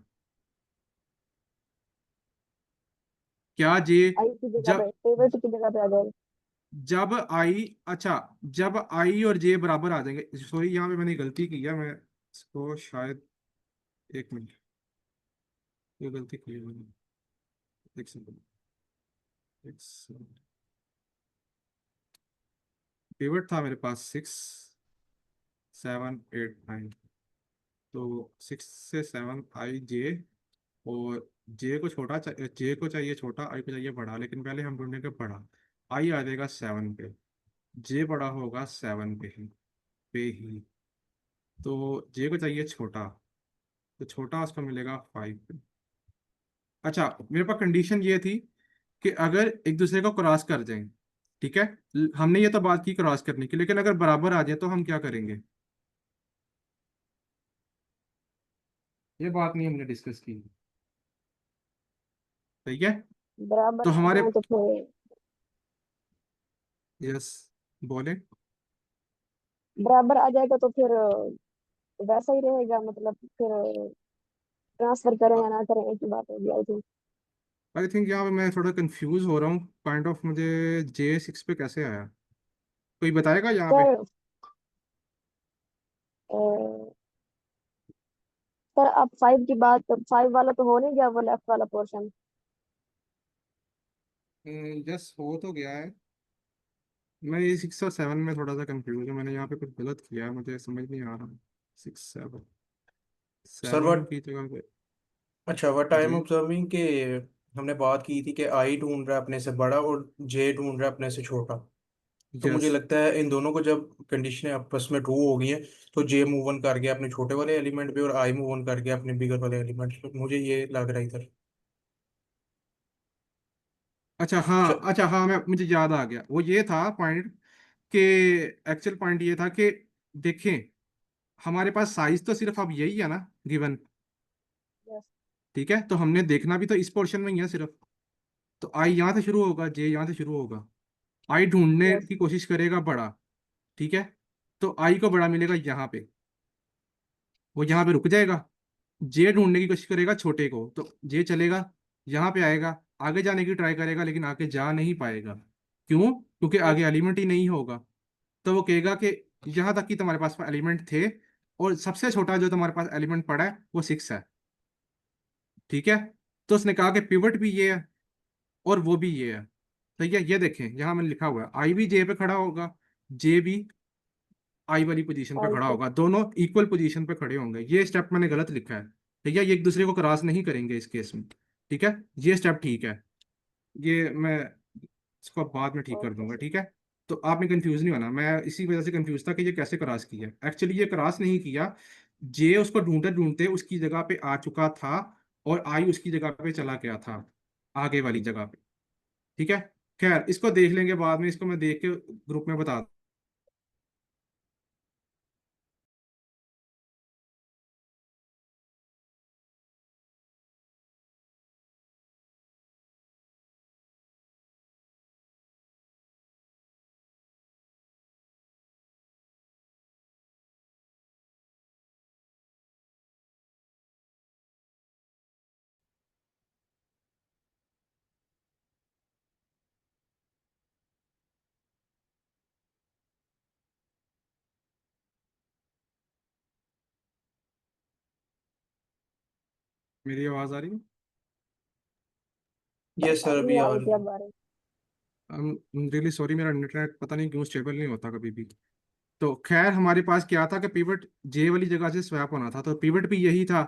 क्या जे? आई की जगह पे, जब पिवट की जगह पे आ जाएगा। जब आई, अच्छा, जब आई और जे बराबर आ जाएंगे, सॉरी यहाँ पे मैंने गलती की है, मैं इसको शायद, एक मिनट, ये गलती की है मैंने। एक सेकंड, एक सेकंड। पिवट था मेरे पास 6, 7, 8, 9। तो 6 से 7 आई जे, और जे को छोटा जे को चाहिए छोटा, आई को चाहिए बड़ा, लेकिन पहले हम ढूंढेंगे बड़ा। आई आ जाएगा 7 पे, जे बड़ा होगा 7 पे ही। तो जे को चाहिए छोटा, तो छोटा उसको मिलेगा 5 पे। अच्छा, मेरे पास कंडीशन ये थी कि अगर एक दूसरे को क्रॉस कर जाएं, ठीक है, हमने ये तो बात की क्रॉस करने की, लेकिन अगर बराबर आ जाए तो हम क्या करेंगे? ये बात नहीं हमने डिस्कस की। ठीक है, बराबर तो आ हमारे, जाए तो फिर, यस, बोले। बराबर आ जाएगा तो फिर वैसा ही रहेगा, मतलब फिर ट्रांसफर करें या ना करें एक ही बात होगी आई थिंक। आई थिंक यहाँ पे मैं थोड़ा कंफ्यूज हो रहा हूँ, पॉइंट ऑफ, मुझे J6 पे कैसे आया? कोई बताएगा यहाँ पे? सर, सर आप 5 की बात, 5 वाला तो हो नहीं गया वो लेफ्ट वाला पोर्शन। यस, हो तो गया है। मैं ये 6 और 7 में थोड़ा सा कंफ्यूज हूँ, मैंने यहाँ पे कुछ गलत किया है, मुझे समझ नहीं आ रहा। 6, 7, सर 7 वट की जगह पे। अच्छा, वट आई जी, एम ऑब्जर्विंग कि हमने बात की थी कि आई ढूंढ रहा है अपने से बड़ा और जे ढूंढ रहा है अपने से छोटा। तो यस। मुझे लगता है इन दोनों को जब कंडीशनें आपस में ट्रू हो गई हैं, तो जे मूव ऑन कर गया अपने छोटे वाले एलिमेंट पे और आई मूव ऑन कर गया अपने बिगर वाले एलिमेंट पे। मुझे ये लग रहा है इधर। अच्छा हाँ, च- अच्छा हाँ, मैं, मुझे याद आ गया, वो ये था पॉइंट कि, एक्चुअल पॉइंट ये था कि, देखें, हमारे पास साइज तो सिर्फ अब यही है ना गिवन। यस। ठीक है, तो हमने देखना भी तो इस पोर्शन में ही है सिर्फ। तो आई यहाँ से शुरू होगा, जे यहाँ से शुरू होगा। आई ढूंढने यस। की कोशिश करेगा बड़ा। ठीक है, तो आई को बड़ा मिलेगा यहाँ पे, वो यहाँ पे रुक जाएगा। जे ढूंढने की कोशिश करेगा छोटे को, तो जे चलेगा, यहाँ पे आएगा, आगे जाने की ट्राई करेगा, लेकिन आगे जा नहीं पाएगा। क्यों? क्योंकि यस। आगे एलिमेंट ही नहीं होगा। तो वो कहेगा कि यहाँ तक कि तुम्हारे पास एलिमेंट थे, और सबसे छोटा जो तुम्हारे पास एलिमेंट पड़ा है वो 6 है। ठीक है, तो उसने कहा कि पिवट भी ये है और वो भी ये है। तो ये देखें, यहाँ मैंने लिखा हुआ है, आई भी जे पे खड़ा होगा, जे भी आई वाली पोजीशन पे आई खड़ा पे। होगा, दोनों इक्वल पोजीशन पे खड़े होंगे। ये स्टेप मैंने गलत लिखा है। ठीक है, ये एक दूसरे को क्रॉस नहीं करेंगे इस केस में। ठीक है, ये स्टेप ठीक है। ये मैं इसको बाद में ठीक कर ओके दूंगा। सर। ठीक है, तो आपने कंफ्यूज नहीं होना, मैं इसी वजह से कंफ्यूज था कि ये कैसे क्रॉस किया। एक्चुअली ये क्रॉस नहीं किया, जे उसको ढूंढते ढूंढते उसकी जगह पे आ चुका था, और आई उसकी जगह पे चला गया था, आगे वाली जगह पे। ठीक है, खैर इसको देख लेंगे बाद में, इसको मैं देख के ग्रुप में बता मेरी आवाज आ रही है? यस सर, नहीं अभी आ आ रही थी, रही है। अब आ रही। रियली सॉरी, मेरा इंटरनेट पता नहीं क्यों स्टेबल नहीं होता कभी भी। तो खैर हमारे पास क्या था कि पिवट जे वाली जगह से स्वैप होना था, तो पिवट भी यही था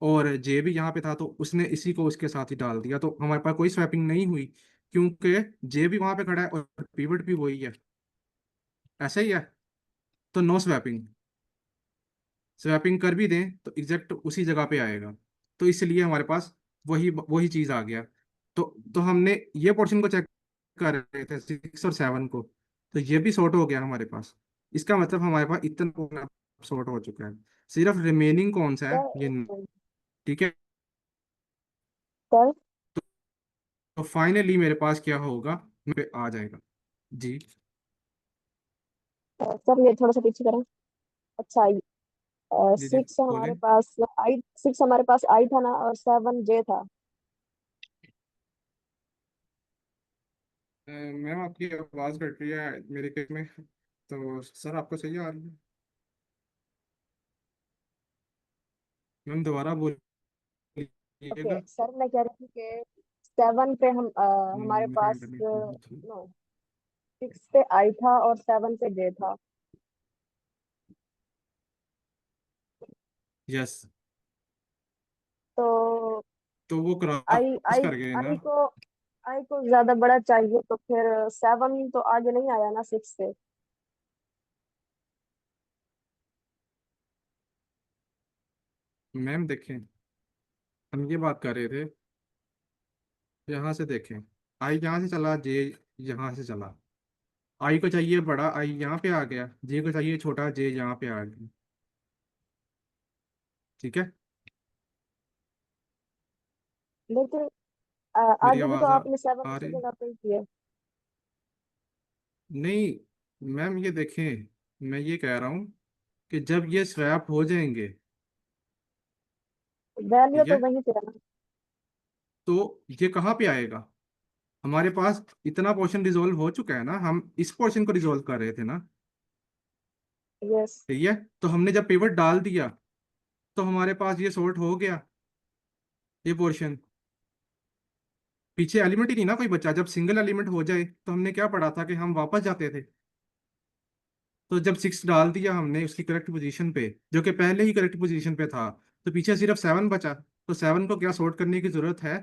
और जे भी यहाँ पे था, तो उसने इसी को उसके साथ ही डाल दिया, तो हमारे पास कोई स्वैपिंग नहीं हुई क्योंकि जे भी वहां पे खड़ा है और पिवट भी वही है। ऐसा ही है, तो नो स्वैपिंग। स्वैपिंग कर भी दें तो एग्जैक्ट उसी जगह पे आएगा, तो इसलिए हमारे पास वही वही चीज आ गया। तो हमने ये पोर्शन को चेक कर रहे थे 6 और 7 को, तो ये भी सॉर्ट हो गया हमारे पास। इसका मतलब हमारे पास इतना सॉर्ट हो चुका है। सिर्फ रिमेनिंग कौन सा है सर ये एक मिनट। ठीक है। सर तो फाइनली मेरे पास क्या होगा, मेरे पे आ जाएगा। जी सर ये थोड़ा सा पीछे करें। अच्छा, जी जी, सिक्स हमारे बोलें। पास आई, 6 हमारे पास आई था ना, और 7 जे था। मैम आपकी आवाज़ कट रही है मेरे केस में, तो सर आपको सही आ रही है? मैम दोबारा ओके बोलिएगा। सर, मैं कह रही थी कि 7 पे हम हमारे मेरा पास इंटरनेट नहीं थी। नो, 6 पे आई था और 7 पे जे था। यस, तो तो वो आई क्रॉस आई कर गए ना। आई को ज्यादा बड़ा चाहिए, तो फिर 7 तो आगे नहीं आया ना 6 से। मैम देखें, हम ये बात कर रहे थे, यहाँ से देखें, आई यहाँ से चला, जे यहाँ से चला। आई को चाहिए बड़ा, आई यहाँ पे आ गया, जे को चाहिए छोटा, जे यहाँ पे आ गया। ठीक है। लेकिन मेरी आगे भी तो आवाज़ आपने 7 आ उसी रही? जगह पे ही किया। नहीं मैम, ये देखें, मैं ये कह रहा हूँ कि जब ये स्वैप हो जाएंगे, वैल्यू ठीक तो है, वहीं पे है ना। तो ये कहाँ पे आएगा? हमारे पास इतना पोर्शन रिजोल्व हो चुका है ना, हम इस पोर्शन को रिजोल्व कर रहे थे ना। यस। ठीक है, तो हमने जब पिवट डाल दिया तो हमारे पास ये सॉर्ट हो गया, ये पोर्शन। पीछे एलिमेंट ही नहीं ना कोई बचा, जब सिंगल एलिमेंट हो जाए तो हमने क्या पढ़ा था कि हम वापस जाते थे। तो जब 6 डाल दिया हमने उसकी करेक्ट पोजीशन पे, जो कि पहले ही करेक्ट पोजीशन पे था, तो पीछे सिर्फ 7 बचा, तो 7 को क्या सॉर्ट करने की जरूरत है?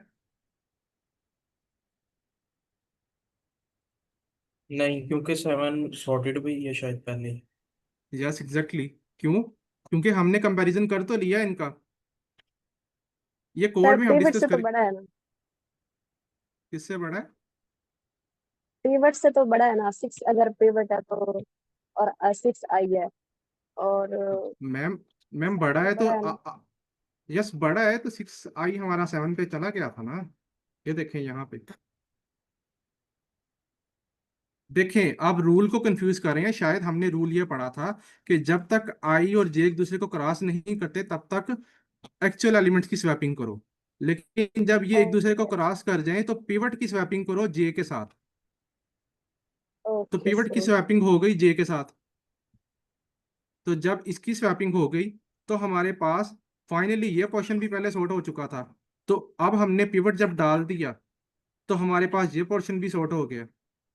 नहीं, क्योंकि 7 सॉर्टेड भी है शायद पहले। Yes exactly. क्यों? क्योंकि हमने कंपैरिजन कर तो लिया इनका, ये सर कोड में हम पिवट डिस्कस से तो कर। बड़ा है ना। किससे बड़ा है? पिवट से तो बड़ा है ना, 6 अगर पिवट है तो, और 6 आई है, और मैम, मैम बड़ा 7 है तो बड़ा है ना। यस बड़ा है तो 6 आई हमारा 7 पे चला गया था ना। ये देखें यहाँ पे, देखें आप रूल को कंफ्यूज कर रहे हैं। शायद हमने रूल ये पढ़ा था कि जब तक आई और जे एक दूसरे को क्रॉस नहीं करते तब तक एक्चुअल एलिमेंट्स की स्वैपिंग करो, लेकिन जब ये एक दूसरे को ओके। क्रॉस कर जाएं तो पिवट की स्वैपिंग करो जे के साथ। तो ओके पिवट की सर। स्वैपिंग हो गई जे के साथ, तो जब इसकी स्वैपिंग हो गई तो हमारे पास फाइनली ये पोर्शन भी पहले सॉर्ट हो चुका था। तो अब हमने पिवट जब डाल दिया तो हमारे पास ये पोर्शन भी सॉर्ट हो गया।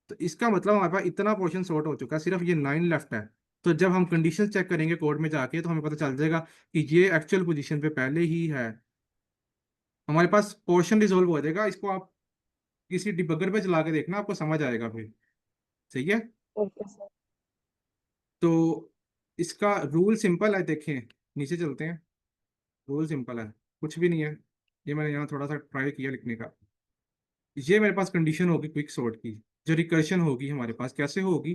तो इसका मतलब हमारे पास इतना पोर्शन सॉर्ट हो चुका है, सिर्फ ये 9 लेफ्ट है। तो जब हम कंडीशन चेक करेंगे कोड में जाके तो हमें पता चल जाएगा कि ये एक्चुअल पोजीशन पे पहले ही है। हमारे पास पोर्शन रिजोल्व हो जाएगा, इसको आप किसी डिबगर पे चला के देखना, आपको समझ आएगा फिर। सही है। Okay sir. तो इसका रूल सिंपल है, देखें नीचे चलते हैं। रूल सिंपल है, कुछ भी नहीं है। ये मैंने यहाँ थोड़ा सा ट्राई किया लिखने का। ये मेरे पास कंडीशन होगी क्विक सॉर्ट की। जो रिकर्शन होगी हमारे पास कैसे होगी,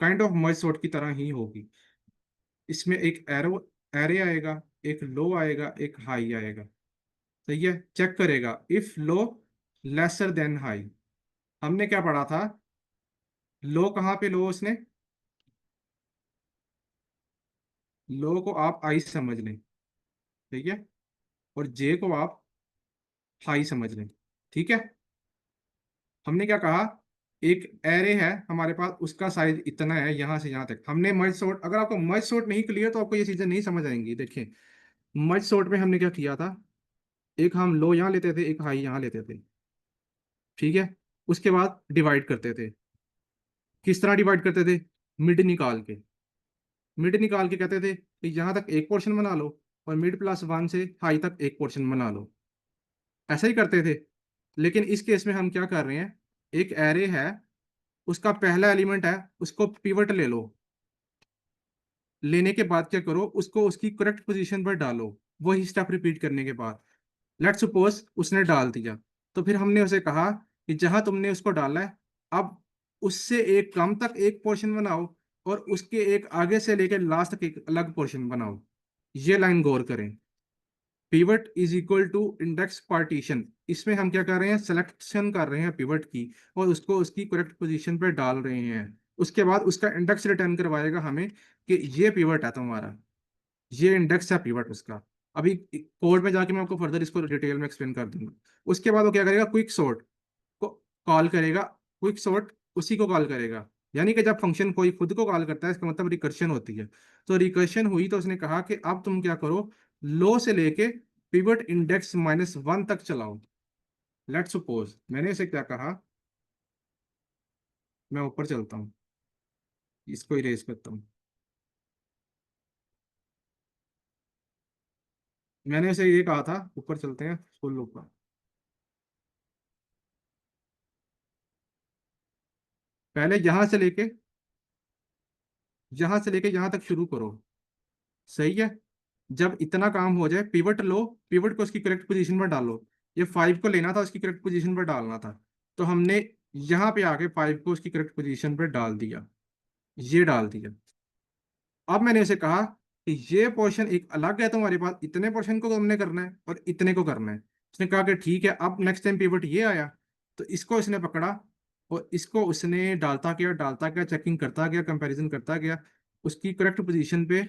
काइंड ऑफ मर्ज सॉर्ट की तरह ही होगी। इसमें एक एरो एरे आएगा, एक लो आएगा, एक हाई आएगा। सही है, चेक करेगा if low lesser than high. हमने क्या पढ़ा था, लो कहाँ पे लो उसने, लो को आप आई समझ लें। ठीक है, और जे को आप हाई समझ लें। ठीक है। हमने क्या कहा, एक एरे है हमारे पास, उसका साइज इतना है यहाँ से यहाँ तक। हमने मर्ज सॉर्ट, अगर आपको मर्ज सॉर्ट नहीं क्लियर तो आपको ये चीजें नहीं समझ आएंगी। देखिए मर्ज सॉर्ट में हमने क्या किया था, एक हम लो यहाँ लेते थे, एक हाई यहाँ लेते थे, ठीक है। उसके बाद डिवाइड करते थे। किस तरह डिवाइड करते थे? मिड निकाल के। मिड निकाल के कहते थे कि यहाँ तक एक पोर्शन बना लो, और मिड प्लस वन से हाई तक एक पोर्शन बना लो। ऐसा ही करते थे। लेकिन इस केस में हम क्या कर रहे हैं, एक एरे है, उसका पहला एलिमेंट है, उसको पिवट ले लो। लेने के बाद क्या करो, उसको उसकी करेक्ट पोजीशन पर डालो। वही स्टेप रिपीट करने के बाद लेट्स सपोज उसने डाल दिया, तो फिर हमने उसे कहा कि जहां तुमने उसको डाला है, अब उससे एक कम तक एक पोर्शन बनाओ, और उसके एक आगे से लेकर लास्ट तक एक अलग पोर्शन बनाओ। ये लाइन गौर करें। Pivot is equal to index partition. इसमें हम क्या कर रहे हैं, सिलेक्शन कर रहे हैं पिवट की, और उसको उसकी करेक्ट पोजीशन पे डाल रहे हैं। उसके बाद उसका इंडेक्स रिटर्न करवाएगा हमें कि ये पिवट है तुम्हारा, ये इंडेक्स है पिवट उसका। अभी कोड में जाके मैं आपको फर्दर इसको डिटेल में एक्सप्लेन कर दूंगा। उसके बाद वो क्या करेगा, क्विक सॉर्ट को कॉल करेगा। क्विक सॉर्ट उसी को कॉल करेगा। यानी कि जब फंक्शन कोई खुद को कॉल करता है, इसका मतलब रिकर्शन होती है। तो रिकर्शन हुई तो उसने कहा कि अब तुम क्या करो, लो से लेके पिवट इंडेक्स -1 तक चलाओ। लेट सपोज मैंने इसे क्या कहा, मैं ऊपर चलता हूँ, इसको इरेज करता हूँ। मैंने उसे ये कहा था, ऊपर चलते हैं फुल ऊपर। पहले यहां से लेके यहां तक शुरू करो, सही है। जब इतना काम हो जाए, पिवट लो, पिवट को उसकी करेक्ट पोजीशन पर डालो। ये 5 को लेना था, उसकी करेक्ट पोजीशन पर डालना था। तो हमने यहाँ पे आके 5 को उसकी करेक्ट पोजीशन पर डाल दिया, ये डाल दिया। अब मैंने उसे कहा कि ये पोर्शन एक अलग है तुम्हारे पास, इतने पोर्शन को तुमने करना है और इतने को करना है। उसने कहा कि ठीक है। अब नेक्स्ट टाइम पिवट ये आया, तो इसको इसने पकड़ा, और इसको उसने डालता गया, चेकिंग करता गया, कंपैरिजन करता गया, उसकी करेक्ट पोजीशन पे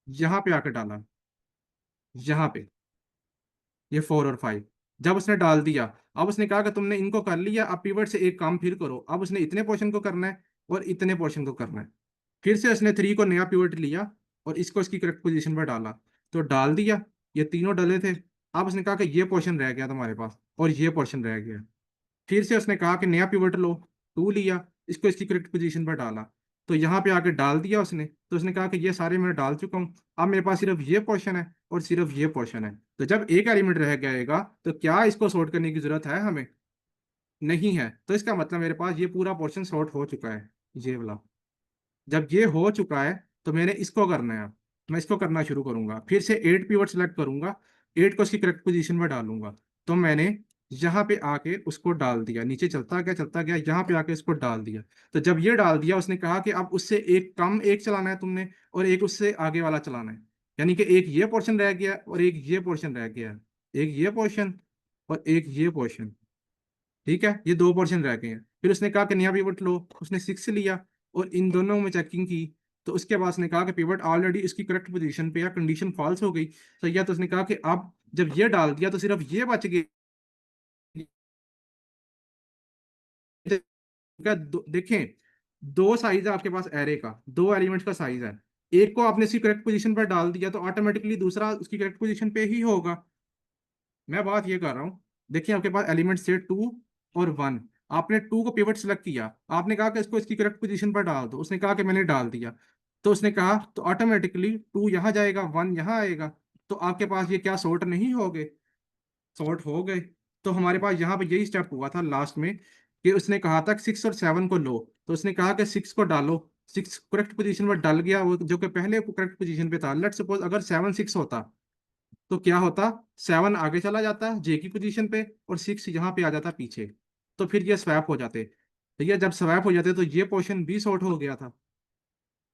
यहाँ पे आके डाला, यहाँ पे, ये 4 और 5। जब उसने डाल दिया, अब उसने कहा कि तुमने इनको कर लिया, अब पिवट से एक काम फिर करो। अब उसने इतने पोर्शन को करना है और इतने पोर्शन को करना है। फिर से उसने 3 को नया पिवट लिया, और इसको इसकी करेक्ट पोजीशन पर डाला, तो डाल दिया। ये तीनों डले थे। अब उसने कहा कि ये पोर्शन रह गया तुम्हारे पास, और ये पोर्शन रह गया। फिर से उसने कहा कि नया पिवट लो, 2 लिया, इसको इसकी करेक्ट पोजीशन पर डाला, तो यहाँ पे आके डाल दिया उसने। तो उसने कहा कि ये सारे मैं डाल चुका हूँ, अब मेरे पास सिर्फ ये पोर्शन है और सिर्फ ये पोर्शन है। तो जब एक एलिमेंट रह जाएगा, तो क्या इसको सॉर्ट करने की जरूरत है हमें? नहीं है। तो इसका मतलब मेरे पास ये पूरा पोर्शन सॉर्ट हो चुका है, ये वाला। जब ये हो चुका है, तो मैंने इसको करना है। मैं इसको करना शुरू करूंगा, फिर से 8 पिवट सेलेक्ट करूंगा, 8 को उसकी करेक्ट पोजीशन में डालूंगा। तो मैंने यहाँ पे आके उसको डाल दिया, नीचे चलता गया, यहाँ पे आके उसको डाल दिया। तो जब ये डाल दिया, उसने कहा कि अब उससे एक कम एक चलाना है तुमने, और एक उससे आगे वाला चलाना है। यानी कि एक ये पोर्शन रह गया और एक ये पोर्शन रह गया, एक ये पोर्शन और एक ये पोर्शन, ठीक है। ये 2 पोर्शन रह गए हैं। फिर उसने कहा कि नया पिवट लो, उसने 6 लिया, और इन दोनों में चेकिंग की। तो उसके बाद उसने कहा कि पिवट ऑलरेडी इसकी करेक्ट पोजीशन पे या कंडीशन फॉल्स हो गई, सही है। तो उसने कहा कि अब जब ये डाल दिया, तो सिर्फ ये बच गई। देखें, 2 साइज है आपके पास एरे का, 2 एलिमेंट्स का साइज है। एक को आपने इसकी करेक्ट पोजीशन पर डाल दिया, तो ऑटोमेटिकली दूसरा उसकी करेक्ट पोजीशन पे ही होगा। मैं बात ये कर रहा हूँ, देखिए आपके पास एलिमेंट से 2 और 1। आपने 2 को पिवट सेलेक्ट किया, आपने कहा कि इसको इसकी करेक्ट पोजीशन पर डाल दो, उसने कहा कि मैंने डाल दिया। तो उसने कहा तो ऑटोमेटिकली 2 यहाँ जाएगा, 1 यहाँ आएगा। तो आपके पास ये क्या सॉर्ट नहीं हो गए? सॉर्ट हो गए। तो हमारे पास यहाँ पे यही स्टेप हुआ था लास्ट में, कि उसने कहा था 6 और 7 को लो, तो उसने कहा कि 6 को डालो। 6 करेक्ट पोजीशन पर डल गया, वो जो कि पहले करेक्ट पोजीशन पे था। लेट सपोज अगर 7 6 होता, तो क्या होता, 7 आगे चला जाता जे की पोजीशन पे, और 6 यहाँ पे आ जाता पीछे। तो फिर ये स्वैप हो जाते। तो ये जब स्वैप हो जाते, तो ये पोर्शन भी सॉर्ट हो गया था।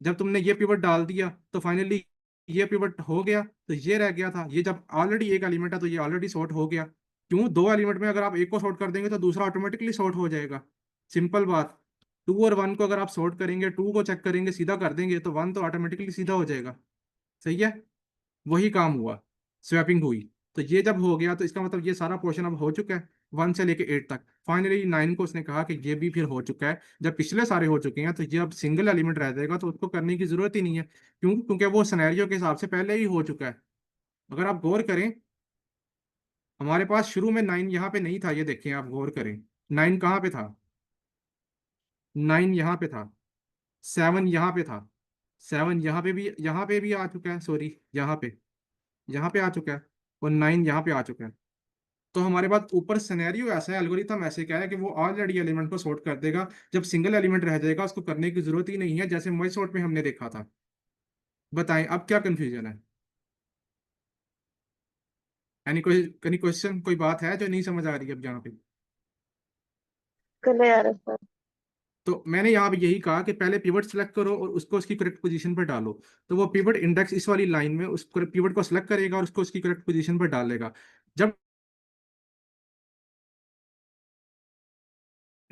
जब तुमने ये पिवट डाल दिया, तो फाइनली ये पिवट हो गया, तो ये रह गया था। ये जब ऑलरेडी एक एलिमेंट है, तो ये ऑलरेडी सॉर्ट हो गया। क्यों? 2 एलिमेंट में अगर आप एक को सॉर्ट कर देंगे, तो दूसरा ऑटोमेटिकली सॉर्ट हो जाएगा। सिंपल बात। 2 और 1 को अगर आप सॉर्ट करेंगे, 2 को चेक करेंगे, सीधा कर देंगे, तो 1 तो ऑटोमेटिकली सीधा हो जाएगा। सही है। वही काम हुआ, स्वैपिंग हुई। तो ये जब हो गया, तो इसका मतलब ये सारा पोर्शन अब हो चुका है, 1 से लेके 8 तक। फाइनली 9 को उसने कहा कि ये भी फिर हो चुका है। जब पिछले सारे हो चुके हैं, तो ये अब सिंगल एलिमेंट रह जाएगा, तो उसको करने की जरूरत ही नहीं है। क्यों? क्योंकि वो सिनेरियो के हिसाब से पहले ही हो चुका है। अगर आप गौर करें, हमारे पास शुरू में 9 यहाँ पे नहीं था, ये देखें आप गौर करें। 9 कहाँ पे था? 9 यहाँ पे था। 7 यहाँ पे था। 7 यहाँ पे भी आ चुका है, सॉरी, यहाँ पे आ चुका है। और 9 यहाँ पे आ चुका है। तो हमारे पास ऊपर सिनेरियो ऐसा है, एल्गोरिथम ऐसे क्या है कि वो ऑलरेडी एलिमेंट को सॉर्ट कर देगा। जब सिंगल एलिमेंट रह जाएगा उसको करने की जरूरत ही नहीं है, जैसे मर्ज सॉर्ट में हमने देखा था। बताएं अब क्या कंफ्यूजन है? एनी क्वेश्चन, कोई बात है जो नहीं समझ आ रही है अब यहाँ पे? क्लियर है सर। तो मैंने यहाँ पे यही कहा कि पहले पिवट सेलेक्ट करो और उसको उसकी करेक्ट पोजीशन पर डालो। तो वो पिवट इंडेक्स इस वाली लाइन में उस पिवट को सेलेक्ट करेगा और उसको उसकी करेक्ट पोजीशन पर डालेगा। जब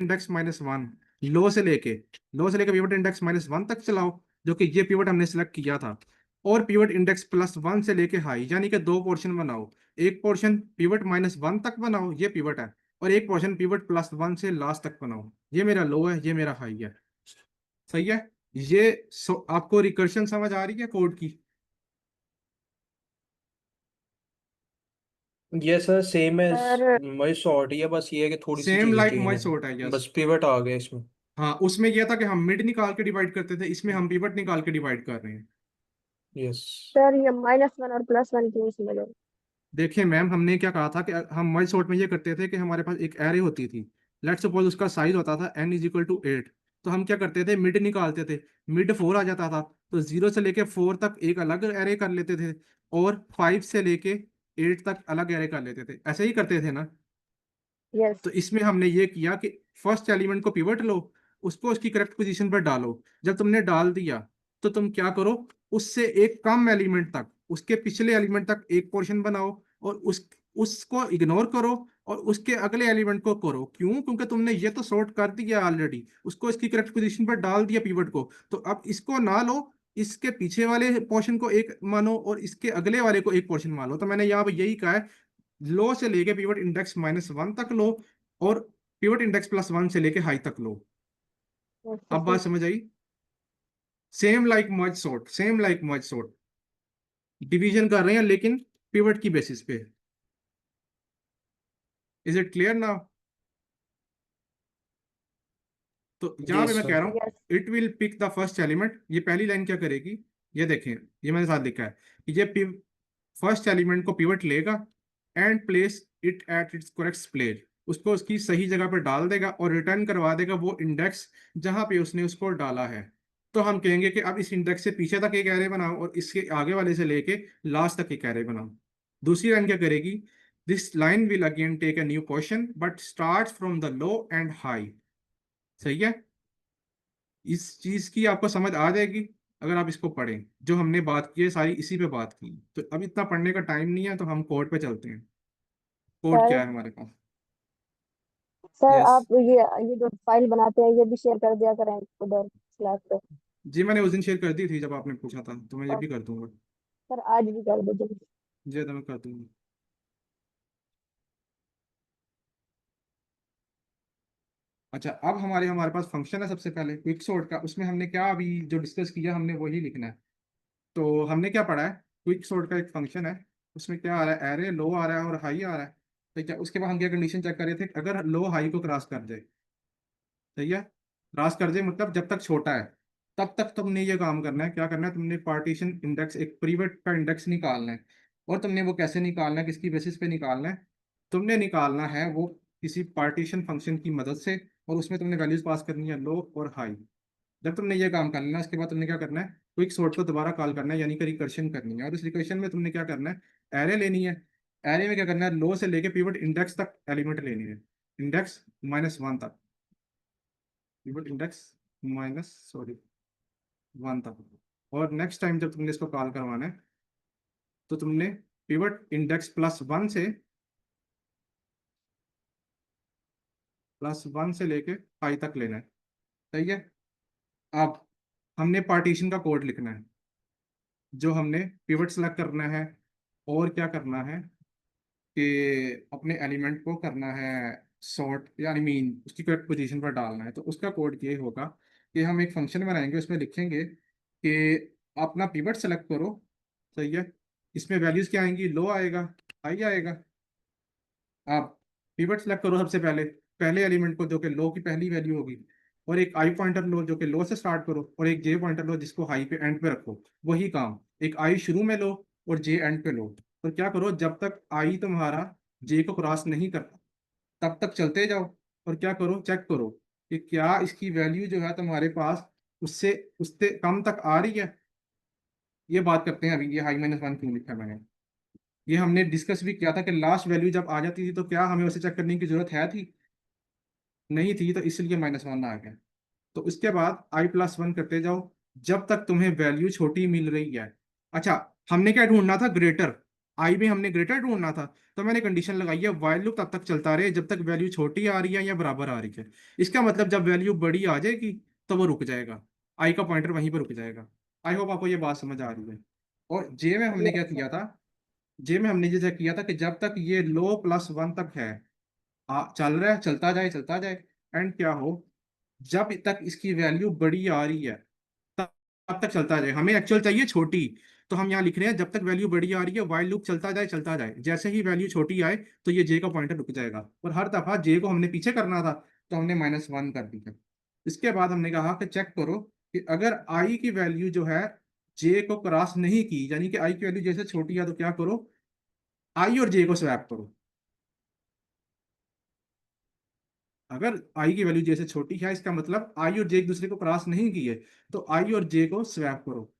इंडेक्स -1 लो से लेके पिवट इंडेक्स -1 तक चलाओ, जो कि ये पिवट हमने सेलेक्ट किया था। और पिवट इंडेक्स +1 से लेके हाई, यानी कि दो पोर्शन बनाओ। एक पोर्शन पिवट -1 तक बनाओ, ये पिवट है। और एक पोर्शन पिवट +1 से लास्ट तक बनाओ। ये मेरा लो है, ये मेरा हाई है। सही है। ये आपको रिकर्शन समझ आ रही है कोड की? ये सर सेम है, सर वही सॉर्ट ही है, बस ये है कि थोड़ी सी सेम चीजें लाइक चेंज मर्ज है। सॉर्ट है, यस। बस पिवट आ गया इसमें। हाँ, उसमें यह था कि हम मिड निकाल के डिवाइड करते थे, इसमें हम पिवट निकाल के डिवाइड कर रहे हैं। यस। सर ये -1 और +1 क्यों इसमें लगे? देखिए मैम, हमने क्या कहा था कि हम मर्ज सॉर्ट में ये करते थे कि हमारे पास एक एरे होती थी। लेट्स सपोज उसका साइज होता था n = 8। तो हम क्या करते थे, मिड निकालते थे। मिड 4 आ जाता था, तो 0 से लेके 4 तक एक अलग एरे कर लेते थे। और 5 से लेके 8 तक अलग एरे कर लेते थे, ऐसे ही करते थे ना। यस। तो इसमें हमने ये किया कि फर्स्ट एलिमेंट को पिवट लो, उसको उसकी करेक्ट पोजीशन पर डालो। जब तुमने डाल दिया तो तुम क्या करो, उससे एक कम एलिमेंट तक, उसके पिछले एलिमेंट तक एक पोर्शन बनाओ। और उसको इग्नोर करो और उसके अगले एलिमेंट को करो। क्यों? क्योंकि तुमने ये तो सॉर्ट कर दिया ऑलरेडी, उसको इसकी करेक्ट पोजीशन पर डाल दिया पिवट को। तो अब इसको ना लो, इसके पीछे वाले पोर्शन को एक मानो और इसके अगले वाले को एक पोर्शन मान लो। तो मैंने यहाँ पे यही कहा है, लो से लेके पिवट इंडेक्स -1 तक लो, और पिवट इंडेक्स +1 से लेके हाई तक लो। यस अब सर। बात समझ आई? Same like merge sort, same like merge sort. Division कर रहे हैं लेकिन पिवट की बेसिस पे। Is it clear now? तो यहाँ पे यस मैं कह सर। रहा हूँ, yes it will pick the first element. ये पहली लाइन क्या करेगी, ये देखें, ये मैंने साथ लिखा है कि ये फर्स्ट एलिमेंट को पिवट लेगा and place it at its correct place. उसको उसकी सही जगह पर डाल देगा और रिटर्न करवा देगा वो इंडेक्स जहां पे उसने उसको डाला है। तो हम कहेंगे कि अब इस इंडेक्स से पीछे तक एक एरे बनाओ और इसके आगे वाले से लेके लास्ट तक एक एरे बनाओ। दूसरी लाइन क्या करेगी, this line will again take a new question but start from the low and high. सही है। इस चीज की आपको समझ आ जाएगी अगर आप इसको पढ़ें। जो हमने बात की है सारी इसी पे बात की। तो अब इतना पढ़ने का टाइम नहीं है, तो हम कोड पे चलते हैं। कोड क्या सर। है हमारे पास? Sir yes. आप ये जो फाइल बनाते हैं ये भी शेयर कर दिया करें उधर स्लैब पे। जी मैंने उस दिन शेयर कर दी थी जब आपने पूछा था, तो मैं ये और भी कर दूंगा। सर आज भी कर दीजिए। जी तो मैं कर दूंगा। अच्छा, अब हमारे हमारे पास फंक्शन है सबसे पहले क्विक सॉर्ट का। उसमें हमने क्या अभी जो डिस्कस किया हमने वही लिखना है। तो हमने क्या पढ़ा है, क्विक सॉर्ट का एक फंक्शन है। उसमें क्या आ रहा है, एरे लो आ रहा है और हाई आ रहा है। ठीक है, उसके बाद हम क्या कंडीशन चेक कर रहे थे, अगर लो हाई को क्रॉस कर जाए। सही है। क्रॉस कर जाए मतलब जब तक छोटा है तब तक तुमने ये काम करना है। क्या करना है, तुमने पार्टीशन इंडेक्स, एक पिवट का इंडेक्स निकालना है। और तुमने वो कैसे निकालना है, किसकी बेसिस पे निकालना है? तुमने निकालना है वो किसी पार्टीशन फंक्शन की मदद से। और उसमें तुमने वैल्यूज पास करनी है लो और हाई। जब तुमने ये काम कर लेना उसके बाद तुमने क्या करना है, क्विक सॉर्ट को दोबारा कॉल करना है, यानी कि रिकर्शन करनी है। और इस रिकर्शन में तुमने क्या करना है, एरे लेनी है। एरे में क्या करना है, लो से लेके पिवट इंडेक्स तक एलिमेंट लेनी है। इंडेक्स -1 तक, पिवट इंडेक्स -1 तक। और नेक्स्ट टाइम जब तुमने इसको कॉल करवाना है तो तुमने पिवट इंडेक्स +1 से लेके पाई तक लेना है। सही है। अब हमने पार्टीशन का कोड लिखना है। जो हमने पिवट सेलेक्ट करना है और क्या करना है कि अपने एलिमेंट को करना है सॉर्ट, यानी मीन उसकी करेक्ट पोजीशन पर डालना है। तो उसका कोड ये होगा कि हम एक फंक्शन बनाएंगे, उसमें लिखेंगे कि अपना पिवट सेलेक्ट करो। सही है। इसमें वैल्यूज क्या आएंगी, लो आएगा, हाई आएगा। आप पिवट सेलेक्ट करो सबसे पहले, पहले एलिमेंट को जो कि लो की पहली वैल्यू होगी, और एक आई पॉइंटर लो जो कि लो से स्टार्ट करो, और एक जे पॉइंटर लो जिसको हाई पे एंड पे रखो। वही काम, एक आई शुरू में लो और जे एंड पे लो। तो क्या करो, जब तक आई तुम्हारा जे को क्रॉस नहीं करता तब तक चलते जाओ, और क्या करो, चेक करो कि क्या इसकी वैल्यू जो है तुम्हारे पास उससे उससे कम तक आ रही है। ये बात करते हैं अभी, ये हाई माइनस वन क्यों लिखा है मैंने। ये हमने डिस्कस भी किया था कि लास्ट वैल्यू जब आ जाती थी तो क्या हमें उसे चेक करने की जरूरत है थी, नहीं थी, तो इसलिए माइनस वन आ गया। तो उसके बाद आई प्लस वन करते जाओ जब तक तुम्हें वैल्यू छोटी मिल रही है। अच्छा, हमने क्या ढूंढना था, ग्रेटर। आई में हमने ग्रेटर ढूंढना था, तो मैंने कंडीशन लगाई है वाइल लूप तब तक चलता रहे जब तक वैल्यू छोटी आ रही है या बराबर आ रही है। इसका मतलब जब वैल्यू बड़ी आ जाएगी तो वो रुक जाएगा, आई का पॉइंटर वहीं पर रुक जाएगा। आई होप आपको ये बात समझ आ रही है। और जे में हमने क्या यस सर। किया था, जे में हमने जैसे किया था कि जब तक ये लो प्लस वन तक है, चल रहा है, चलता जाए चलता जाए। एंड क्या हो, जब तक इसकी वैल्यू बड़ी आ रही है तब तब तक चलता जाए। हमें एक्चुअल चाहिए छोटी, तो हम यहाँ लिख रहे हैं जब तक वैल्यू बड़ी आ रही है वाइल लूप चलता जाए चलता जाए, जैसे ही वैल्यू छोटी आए तो ये जे का पॉइंटर रुक जाएगा। और हर दफा जे को हमने पीछे करना था, तो हमने माइनस वन कर दिया। इसके बाद हमने कहा कि चेक करो कि अगर आई की वैल्यू जो है जे को क्रॉस नहीं की, यानी कि आई की वैल्यू जैसे छोटी है, तो क्या करो, आई और जे को स्वैप करो। अगर आई की वैल्यू जे से छोटी है, इसका मतलब आई और जे एक दूसरे को क्रॉस नहीं किए, तो आई और जे को स्वैप करो।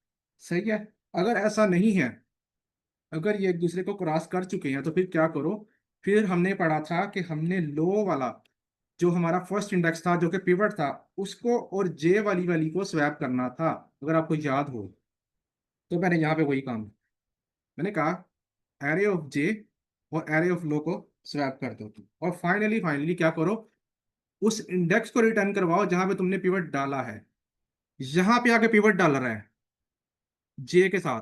सही है। अगर ऐसा नहीं है, अगर ये एक दूसरे को क्रॉस कर चुके हैं, तो फिर क्या करो, फिर हमने पढ़ा था कि हमने लो वाला जो हमारा फर्स्ट इंडेक्स था जो कि पिवट था, उसको और जे वाली वाली को स्वैप करना था, अगर आपको याद हो। तो मैंने यहाँ पे वही काम, मैंने कहा एरे ऑफ जे और एरे ऑफ लो को स्वैप कर दो। और फाइनली फाइनली क्या करो, उस इंडेक्स को रिटर्न करवाओ जहां पे तुमने पिवट डाला है। यहां पे आके पिवट डाल रहा है जे के साथ,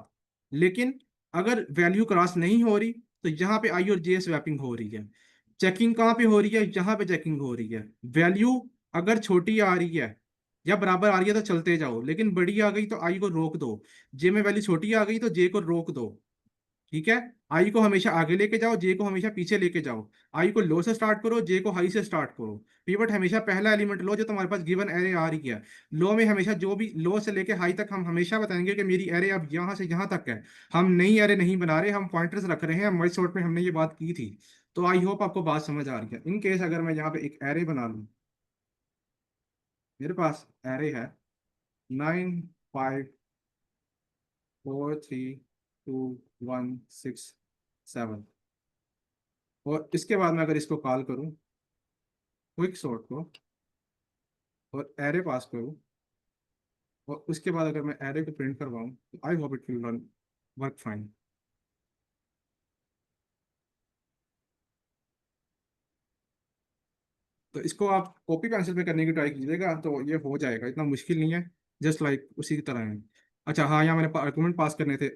लेकिन अगर वैल्यू क्रॉस नहीं हो रही तो यहाँ पे आई और जे स्वैपिंग हो रही है। चेकिंग कहाँ पे हो रही है, यहाँ पे चेकिंग हो रही है। वैल्यू अगर छोटी आ रही है या बराबर आ रही है तो चलते जाओ, लेकिन बड़ी आ गई तो आई को रोक दो। जे में वैल्यू छोटी आ गई तो जे को रोक दो। ठीक है। आई को हमेशा आगे लेके जाओ, जे को हमेशा पीछे लेके जाओ। आई को लो से स्टार्ट करो, जे को हाई से स्टार्ट करो। पीवट हमेशा पहला एलिमेंट लो जो तुम्हारे पास गिवन एरे आ रही है। लो में हमेशा जो भी लो से लेके हाई तक हम हमेशा बताएंगे कि मेरी एरे अब यहाँ से यहाँ तक है। हम नई एरे नहीं बना रहे, हम पॉइंटर्स रख रहे हैं। मॉइस शॉर्ट में हमने ये बात की थी। तो आई होप आपको बात समझ आ रही है। इन केस अगर मैं यहाँ पे एक एरे बना लूँ, मेरे पास एरे है 9 5 4 3 2 1 6 7, और इसके बाद मैं अगर इसको कॉल करूं क्विक सॉर्ट को और एरे पास करूं, और उसके बाद अगर मैं एरे को प्रिंट करवाऊं, तो I hope it will run work fine. तो इसको आप कॉपी पेंसिल पे करने की ट्राई कीजिएगा तो ये हो जाएगा, इतना मुश्किल नहीं है। जस्ट लाइक उसी की तरह है। अच्छा हाँ, यहाँ मैंने आर्गुमेंट पास करने थे।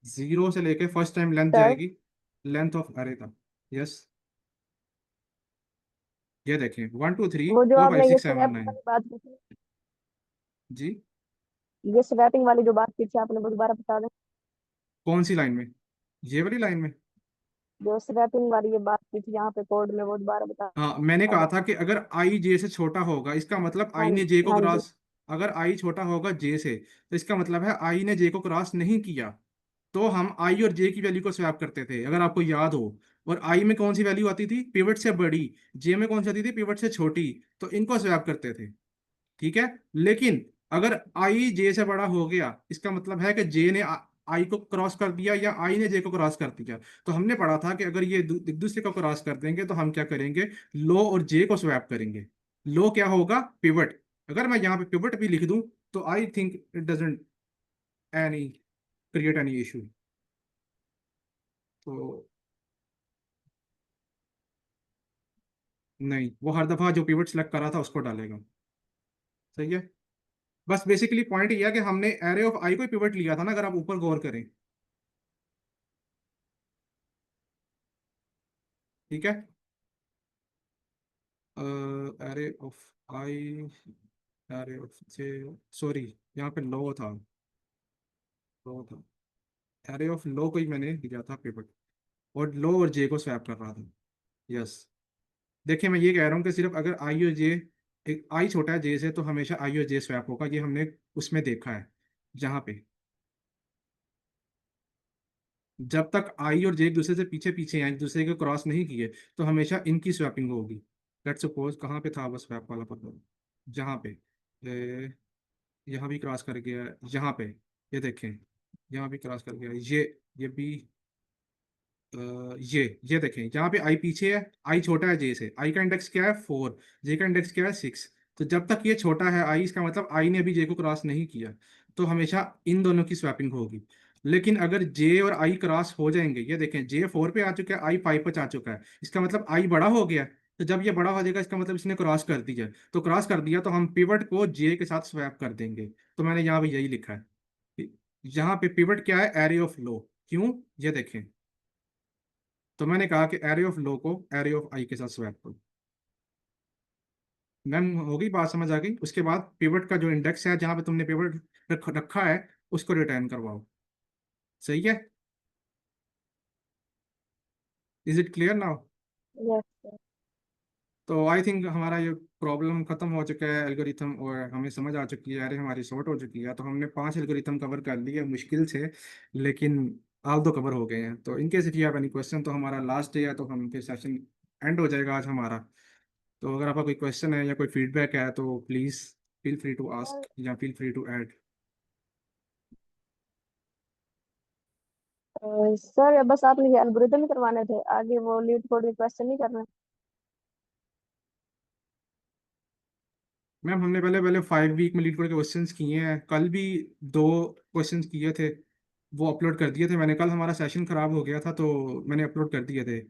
जीरो से लेके फर्स्ट टाइम लेंथ सर, जाएगी, लेंथ ऑफ एरे था। यस, ये देखें 1 2 3 वो जो 4 5 आपने ये 6 7 स्वैपिंग 9। वाली बात की थी, जी, ये स्वैपिंग वाली जो बात की थी आपने, वो दोबारा बता दें। कौन सी लाइन में, ये वाली लाइन में। जो स्वैपिंग वाली ये बात की थी यहाँ पे कोड में, वो दोबारा बता हाँ, मैंने दें। कहा था कि अगर आई जे से छोटा होगा, इसका मतलब हाँ आई ने जे को हाँ जी। क्रॉस, अगर आई छोटा होगा जे से, तो इसका मतलब है आई ने जे को क्रॉस नहीं किया। तो हम आई और जे की वैल्यू को स्वैप करते थे, अगर आपको याद हो। और आई में कौन सी वैल्यू आती थी, पिवट से बड़ी। जे में कौन सी आती थी, पिवट से छोटी। तो इनको स्वैप करते थे। ठीक है। लेकिन अगर आई जे से बड़ा हो गया, इसका मतलब है कि जे ने आई को क्रॉस कर दिया या आई ने जे को क्रॉस कर दिया। तो हमने पढ़ा था कि अगर ये एक दूसरे को क्रॉस कर देंगे तो हम क्या करेंगे, लो और जे को स्वैप करेंगे। लो क्या होगा, पिवट। अगर मैं यहाँ पे पिवट भी लिख दूं तो I think it doesn't any create any issue. तो नहीं, वो हर दफा जो पिवट सेलेक्ट करा था उसको डालेगा। सही है। बस बेसिकली पॉइंट ये है कि हमने एरे ऑफ आई को पिवट लिया था ना, अगर आप ऊपर गौर करें। ठीक है। Array of I, array of J, sorry, यहाँ पे लो था, लो था। एरे ऑफ लो को ही मैंने लिया था पिवट, और लो और जे को स्वैप कर रहा था। यस। देखिए मैं ये कह रहा हूँ कि सिर्फ अगर आई और जे, एक आई छोटा है जे से, तो हमेशा आई और जे स्वैप होगा, ये हमने उसमें देखा है। जहाँ पे जब तक आई और जे एक दूसरे से पीछे पीछे हैं, एक दूसरे को क्रॉस नहीं किए, तो हमेशा इनकी स्वैपिंग होगी। लेट्स सपोज कहाँ पे था वो स्वैप वाला पता, जहाँ पे यहाँ भी क्रॉस कर गया है, यहाँ पे ये देखें, यहाँ भी क्रॉस कर गया है, ये भी ये देखें, यहाँ पे आई पीछे है, आई छोटा है जे से, आई का इंडेक्स क्या है 4, जे का इंडेक्स क्या है 6। तो जब तक ये छोटा है आई, इसका मतलब आई ने अभी जे को क्रॉस नहीं किया, तो हमेशा इन दोनों की स्वैपिंग होगी। लेकिन अगर जे और आई क्रॉस हो जाएंगे, ये देखें जे 4 पे आ चुका है, आई 5 पे आ चुका है, इसका मतलब आई बड़ा हो गया। तो जब ये बड़ा हो जाएगा, इसका मतलब इसने क्रॉस कर दिया, तो क्रॉस कर दिया तो हम पिवट को जे के साथ स्वैप कर देंगे। तो मैंने यहाँ भी यही लिखा है। यहाँ पे पिवट क्या है, एरे ऑफ लो। क्यों, ये देखें, तो मैंने कहा कि एरे ऑफ लो को एरे ऑफ आई के साथ स्वैप करो। मैम होगी बात समझ आ गई। उसके बाद पिवट का जो इंडेक्स है, जहां पे तुमने पिवट रखा है, उसको रिटर्न करवाओ। सही है? Is it clear now? Yes. तो आई थिंक हमारा ये प्रॉब्लम खत्म हो चुका है एल्गोरिथम, और हमें समझ आ चुकी है, अरे हमारी सॉर्ट हो चुकी है। तो हमने 5 एल्गोरिथम कवर कर लिए मुश्किल से, लेकिन आप दो कवर हो गए हैं। तो in case if you have any question, तो हमारा लास्ट डे है, तो हम फिर सेशन एंड हो जाएगा आज हमारा। तो अगर आपका कोई क्वेश्चन है या कोई फीडबैक है, तो please feel free to ask या feel free to add. Sir बस आपने ये एल्गोरिदम ही करवाने थे, आगे वो लीड कोड के क्वेश्चन नहीं करना? मैम हमने पहले पहले 5 वीक में लीड कोड के क्वेश्चंस किए हैं, कल भी 2 क्वेश्चंस किए थे, वो अपलोड कर दिए थे मैंने। कल हमारा सेशन खराब हो गया था, तो मैंने अपलोड कर दिए थे।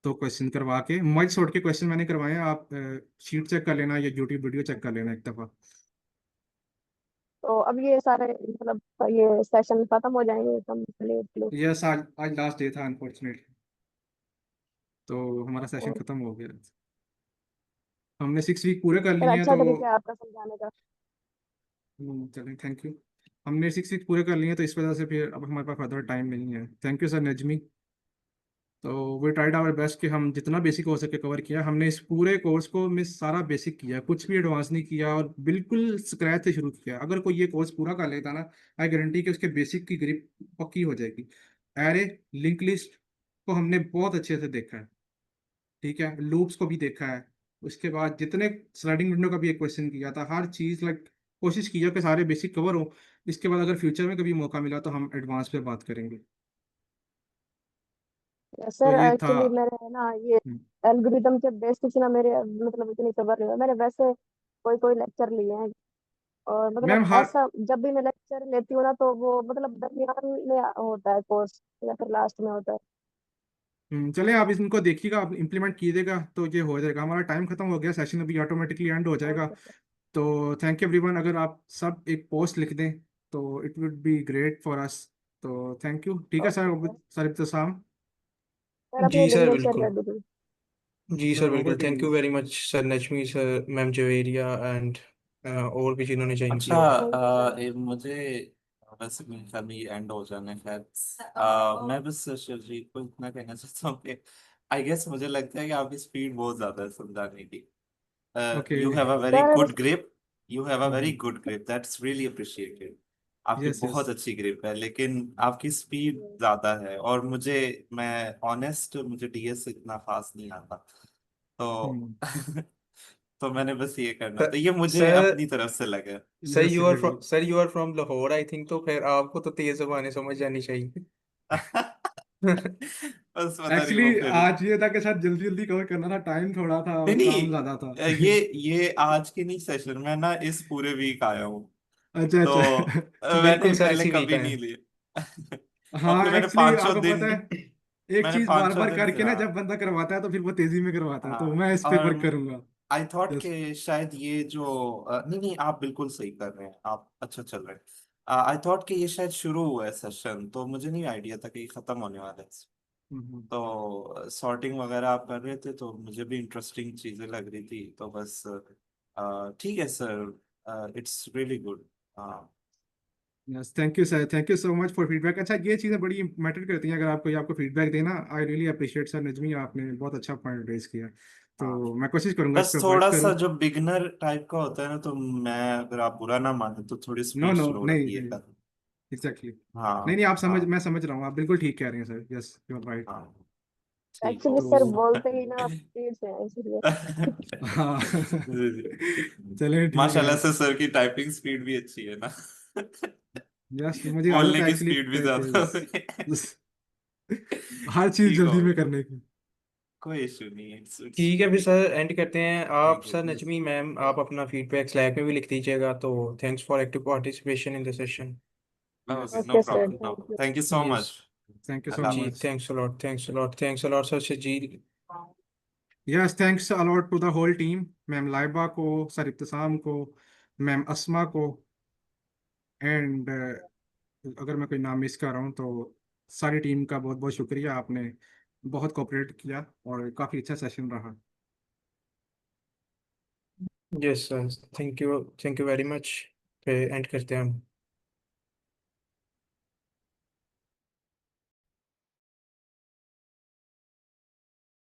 2 क्वेश्चन करवा के मर्ज सॉर्ट के क्वेश्चन मैंने करवाए हैं। आप शीट चेक कर लेना या यूट्यूब वीडियो चेक कर लेना एक दफ़ा। तो अब ये सारे मतलब ये सेशन खत्म हो जाएंगे कंप्लीटली? यस, आज आज लास्ट डे था अनफॉर्चुनेटली, तो हमारा सेशन और खत्म हो गया। हमने 6 वीक पूरे कर सर लिए हैं, अच्छा तो तरीका है आपका समझाने का। चलिए थैंक यू। हमने 6 वीक पूरे कर लिए हैं, तो इस वजह से फिर अब हमारे पास फर्दर टाइम नहीं है। Thank you sir Najmi. तो वी ट्राइड आवर बेस्ट कि हम जितना बेसिक हो सके कवर किया। हमने इस पूरे कोर्स को में सारा बेसिक किया, कुछ भी एडवांस नहीं किया, और बिल्कुल स्क्रैच से शुरू किया। अगर कोई ये कोर्स पूरा कर लेता ना, आई गारंटी कि उसके बेसिक की ग्रिप पक्की हो जाएगी। एरे, लिंक लिस्ट को हमने बहुत अच्छे से देखा है, ठीक है, लूप्स को भी देखा है। उसके बाद जितने स्लाइडिंग विंडो का भी एक क्वेश्चन किया था, हर चीज़ लाइक कोशिश की है कि सारे बेसिक कवर हो। इसके बाद अगर फ्यूचर में कभी मौका मिला, तो हम एडवांस पे बात करेंगे। तो सर ये था। एक्चुअली मेरे ना ये हम्म। एल्गोरिदम के बेसिक्स ना मेरे मतलब इतनी खबर नहीं है। मैंने वैसे कोई कोई लेक्चर लिए हैं, और मतलब मैम हर ऐसा जब भी मैं लेक्चर लेती हूँ ना, तो वो मतलब दरमियान में होता है कोर्स या फिर लास्ट में होता है। चले आप इनको देखिएगा, आप इम्प्लीमेंट कीजिएगा, तो ये हो जाएगा। हमारा टाइम खत्म हो गया, सेशन अभी ऑटोमेटिकली एंड हो जाएगा। Okay sir. तो थैंक यू एवरीवन। अगर आप सब एक पोस्ट लिख दें, तो it would be great for us. तो थैंक यू, ठीक है okay sir, sir. Sir Ibtisam. Sir अपनी जी सर सिग्नेचर बिल्कुल। कर दीजिए। जी सर सर ओवर बिल्कुल, to thank you. You very much sir Najmi sir, ma'am Javeria and और भी जिन्होंने ज्वाइन अच्छा किया होगा। Thank you sir. मुझे बस मेरे साथ ये एंड हो जाने खैर। मैं बस शिवजीत को इतना कहना चाहता हूँ कि आई गेस मुझे लगता है कि आपकी स्पीड बहुत ज्यादा है समझाने की। Okay. You have a very sir good grip. You have a very good grip, that's really appreciated. आपकी यस यस। बहुत अच्छी ग्रिप है, लेकिन आपकी स्पीड ज्यादा है। और मैं ऑनेस्ट, मुझे डीएस इतना फास्ट नहीं आता। तो तो मैंने बस ये करना, तो ये मुझे सर अपनी तरफ से लगा। Yes sir you are from Lahore I think, तो फिर आपको तो तेज जबानें समझ जानी चाहिए। बस पता नहीं एक्चुअली वो फिर। आज ये था कि शायद जल्दी जल्दी कवर करना था, टाइम थोड़ा था नहीं और काम ज्यादा था। नहीं, ये आज की नहीं सेशन में ना, इस पूरे वीक आया हूँ। अच्छा तो अच्छा। बिल्कुल मैंने सर, पहले इसी वीक कभी आए नहीं हैं। लिया। और फिर हाँ मैंने एक्चुअली 500 आपको दिन पता है, एक मैंने चीज बार 500 बार दिन से, करके ना हाँ। जब बंदा करवाता है, तो फिर वो तेजी में करवाता है, तो हाँ मैं इस पे और वर्क करूंगा। I thought yes. कि शायद ये जो नहीं नहीं, आप बिल्कुल सही कर रहे हैं, आप अच्छा चल रहे हैं। आई थॉट कि ये शायद शुरू हुआ है सेशन, तो मुझे नहीं आइडिया था कि ये खत्म होने वाला है। तो सॉर्टिंग वगैरह आप कर रहे थे, तो मुझे भी इंटरेस्टिंग चीजें लग रही थी, तो बस ठीक है सर, इट्स रियली गुड। हाँ yes, thank you sir, thank you so much for feedback. अच्छा, ये चीज़ें बड़ी मैटर करती हैं, अगर आपको आपको फीडबैक देना। I really appreciate sir Najmi, आपने बहुत अच्छा पॉइंट रेज किया। हाँ, तो मैं कोशिश करूंगा इस बस पे वर्क थोड़ा सा करूं। जो बिगनर टाइप का होता है ना, तो मैं, अगर आप बुरा ना माने तो थोड़ी नो स्पीड नो, स्लो नहीं नहीं, रखिएगा। एग्जैक्टली। नहीं हाँ नहीं, आप समझ, हाँ मैं समझ रहा हूँ, आप बिल्कुल ठीक कह रहे हैं sir. Yes, you are right. हाँ, ठीक है। एक्चुअली सर तो बोलते ही ना आप स्पीड से हैं इसलिए। हाँ जी जी। चलिए ठीक है। माशाल्लाह से सर की टाइपिंग स्पीड भी अच्छी है ना। यस, मुझे आदत बोलने है की एक्चुअली स्पीड भी ज्यादा हो गई। हर चीज ठीक जल्दी हो में गया, करने की। कोई इशू नहीं है, इट्स ठीक है, फिर वेरी गुड। सर एंड करते हैं। आप thank you. Sir Najmi ma'am, आप अपना फीडबैक स्लैक में भी लिख दीजिएगा। तो thanks for active participation in the session. Yes, okay, no okay sir, problem, no thank problem, you. Thank you so yes much. Thank you so Allah जी, much. हाफिज। Thanks a lot, thanks a lot, thanks a lot sir Shazil. Yes, thanks a lot to the whole team, ma'am Laiba को, sir इब्तिसाम को, ma'am अस्मा को, and अगर मैं कोई नाम miss कर रहा हूँ तो सारी टीम का बहुत बहुत शुक्रिया। आपने बहुत कोऑपरेट किया और काफ़ी अच्छा सेशन रहा। Yes sir, thank you very much. फिर एंड करते हैं हम।